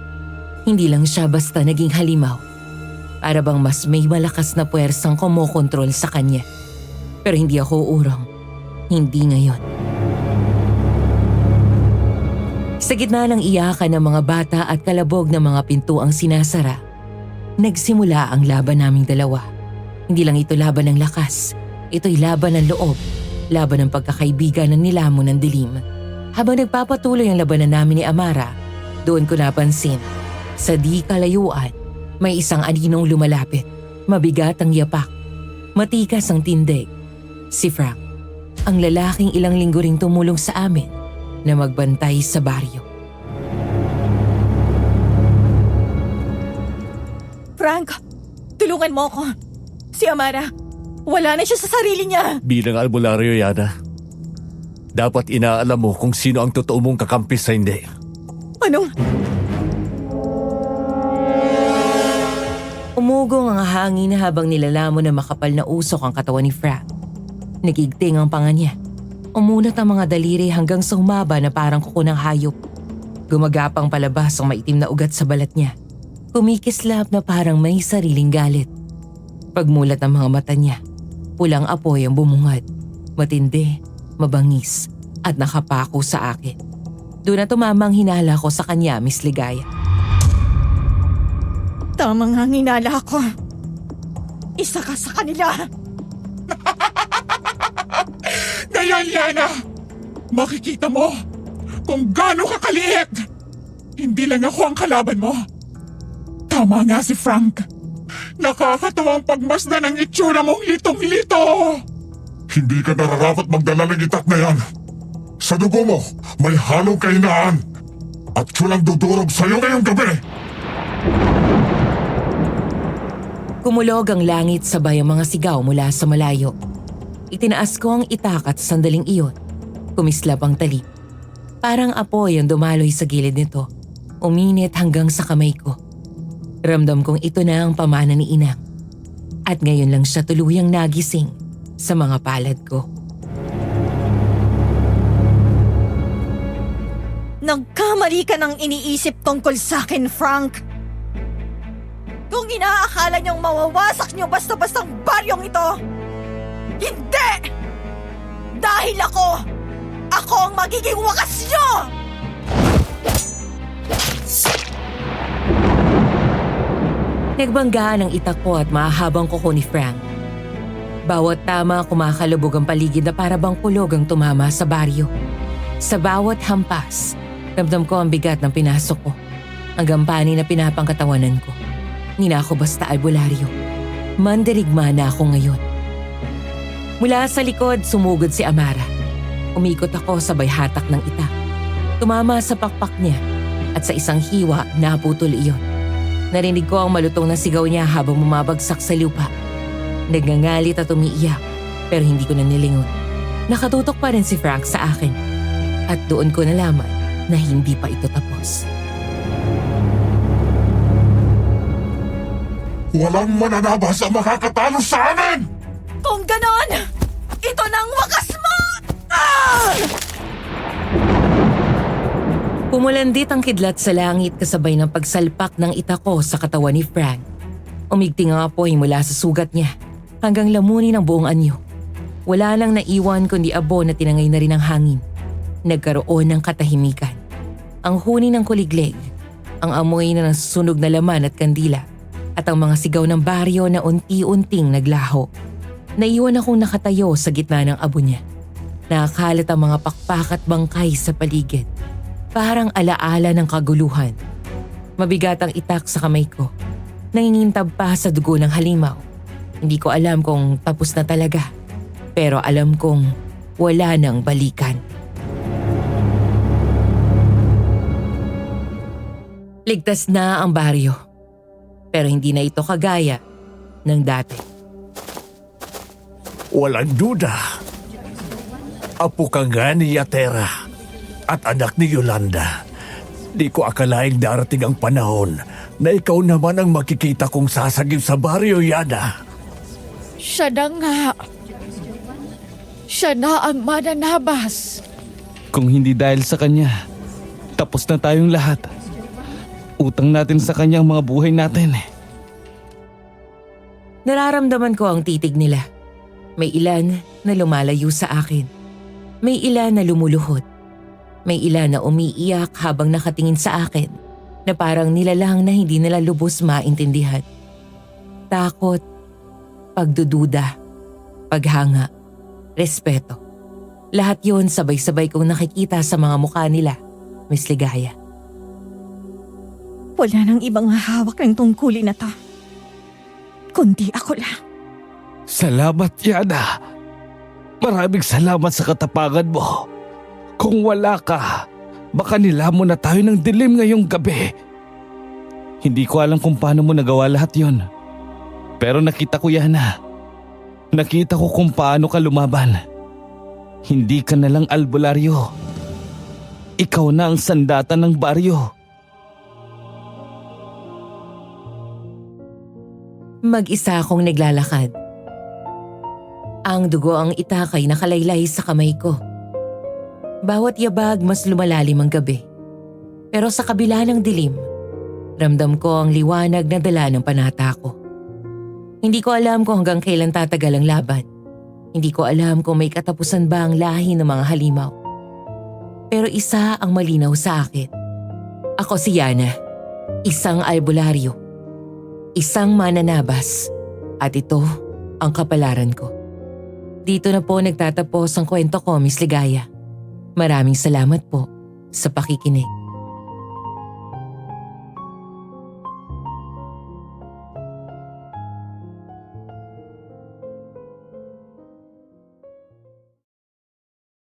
Hindi lang siya basta naging halimaw. Para bang mas may malakas na puwersang kumokontrol sa kanya. Pero hindi ako urong. Hindi ngayon. Sa gitna ng iyakan ng mga bata at kalabog ng mga pintuang sinasara, nagsimula ang laban naming dalawa. Hindi lang ito laban ng lakas. Ito'y laban ng loob. Laban ng pagkakaibigan ng nilamon ng dilim. Habang nagpapatuloy ang labanan namin ni Amara, doon ko napansin. Sa di kalayuan, may isang aninong lumalapit. Mabigat ang yapak. Matikas ang tindig. Si Frank, ang lalaking ilang linggo ring tumulong sa amin na magbantay sa baryo. Frank, tulungan mo ako. Si Amara, wala na siya sa sarili niya. Bilang albularyo, Yana, dapat inaalam mo kung sino ang totoo mong kakampi sa hindi. Anong? Umugong ang hangin habang nilalamon na makapal na usok ang katawan ni Frank. Nagigting ang panga niya. Umunat ang mga daliri hanggang sa humaba na parang kuko ng hayop. Gumagapang palabas ang maitim na ugat sa balat niya. Kumikislap na parang may sariling galit. Pagmulat ang mga mata niya, pulang apoy ang bumungad. Matindi, mabangis, at nakapako sa akin. Doon na tumamang hinala ko sa kanya, Miss Ligaya. Tamang hanginala ko. Isa ka sa kanila! Ngayon, Yana, makikita mo kung gaano ka kaliit. Hindi lang ako ang kalaban mo. Tama nga si Frank. Nakakatawang pagmasdan ang itsura mong litong-lito. Hindi ka nararapat magdala ng itak na yan. Sa dugo mo, may halong kahinaan. At yun ang dudurog sa'yo ngayong gabi. Kumulog ang langit sabay ang mga sigaw mula sa malayo. Itinaas ko ang itak at sandaling iyon. Kumislap ang talip. Parang apoy ang dumaloy sa gilid nito. Uminit hanggang sa kamay ko. Ramdam kong ito na ang pamana ni Inang. At ngayon lang siya tuluyang nagising sa mga palad ko. Nagkamali ka ng iniisip tungkol sa akin, Frank. Kung inaakala niyong mawawasak niyo basta-bastang baryong ito, hindi! Dahil ako ang magiging wakas niyo! Nagbanggaan ang itak ko at mahabang kuko ni Frank. Bawat tama kumakalubog ang paligid na para bang kulog ang tumama sa baryo. Sa bawat hampas, ramdam ko ang bigat ng pinasok ko. Ang gampani na pinapangkatawanan ko. Hindi na ako basta albularyo. Mandirigma na ako ngayon. Mula sa likod, sumugod si Amara. Umikot ako sabay hatak ng itak. Tumama sa pakpak niya at sa isang hiwa naputol iyon. Narinig ko ang malutong na sigaw niya habang bumabagsak sa lupa. Nagngangalit at umiiyak pero hindi ko na nilingon. Nakatutok pa rin si Frank sa akin at doon ko nalaman na hindi pa ito tapos. Walang mananabas ang makakatalo sa amin! Kung ganon, ito na ang wakas mo! Ah! Pumulandit ang kidlat sa langit kasabay ng pagsalpak ng itako sa katawan ni Frank. Umigting ang apoy mula sa sugat niya hanggang lamunin ang buong anyo. Wala nang naiwan kundi abo na tinangay na rin ang hangin. Nagkaroon ng katahimikan. Ang huni ng kuliglig, ang amoy na nasusunog na laman at kandila, at ang mga sigaw ng baryo na unti-unting naglaho. Naiwan akong nakatayo sa gitna ng abo niya. Nakakalat ang mga pakpak at bangkay sa paligid. Parang alaala ng kaguluhan. Mabigat ang itak sa kamay ko. Nangingintab pa sa dugo ng halimaw. Hindi ko alam kung tapos na talaga. Pero alam kong wala nang balikan. Ligtas na ang baryo. Pero hindi na ito kagaya ng dati. Walang duda. Apo ka nga ni Yatera at anak ni Yolanda. Di ko akalaing darating ang panahon na ikaw naman ang makikita kong sasagip sa baryo, Yana. Siya na nga. Siya na ang mananabas. Kung hindi dahil sa kanya, tapos na tayong lahat. Utang natin sa kanya ang mga buhay natin. Nararamdaman ko ang titig nila. May ilan na lumalayo sa akin. May ilan na lumuluhod. May ilan na umiiyak habang nakatingin sa akin na parang nilalang na hindi nila lubos maintindihan. Takot, pagdududa, paghanga, respeto. Lahat yon sabay-sabay kong nakikita sa mga mukha nila, Miss Ligaya. Wala nang ibang hahawak ng tungkulin na to. Kundi ako lang. Salamat, Yana. Maraming salamat sa katapangan mo. Kung wala ka, baka nilamon na tayo ng dilim ngayong gabi. Hindi ko alam kung paano mo nagawa lahat yon. Pero nakita ko, Yana. Nakita ko kung paano ka lumaban. Hindi ka na lang albularyo. Ikaw na ang sandata ng baryo. Mag-isa akong naglalakad. Ang dugo ang itakay nakalaylay sa kamay ko. Bawat yabag mas lumalalim ang gabi. Pero sa kabila ng dilim, ramdam ko ang liwanag na dala ng panata ko. Hindi ko alam kung hanggang kailan tatagal ang laban. Hindi ko alam kung may katapusan ba ang lahi ng mga halimaw. Pero isa ang malinaw sa akin. Ako si Yana, isang albularyo, isang mananabas, At ito ang kapalaran ko. Dito na po nagtatapos ang kwento ko, Miss Ligaya. Maraming salamat po sa pakikinig.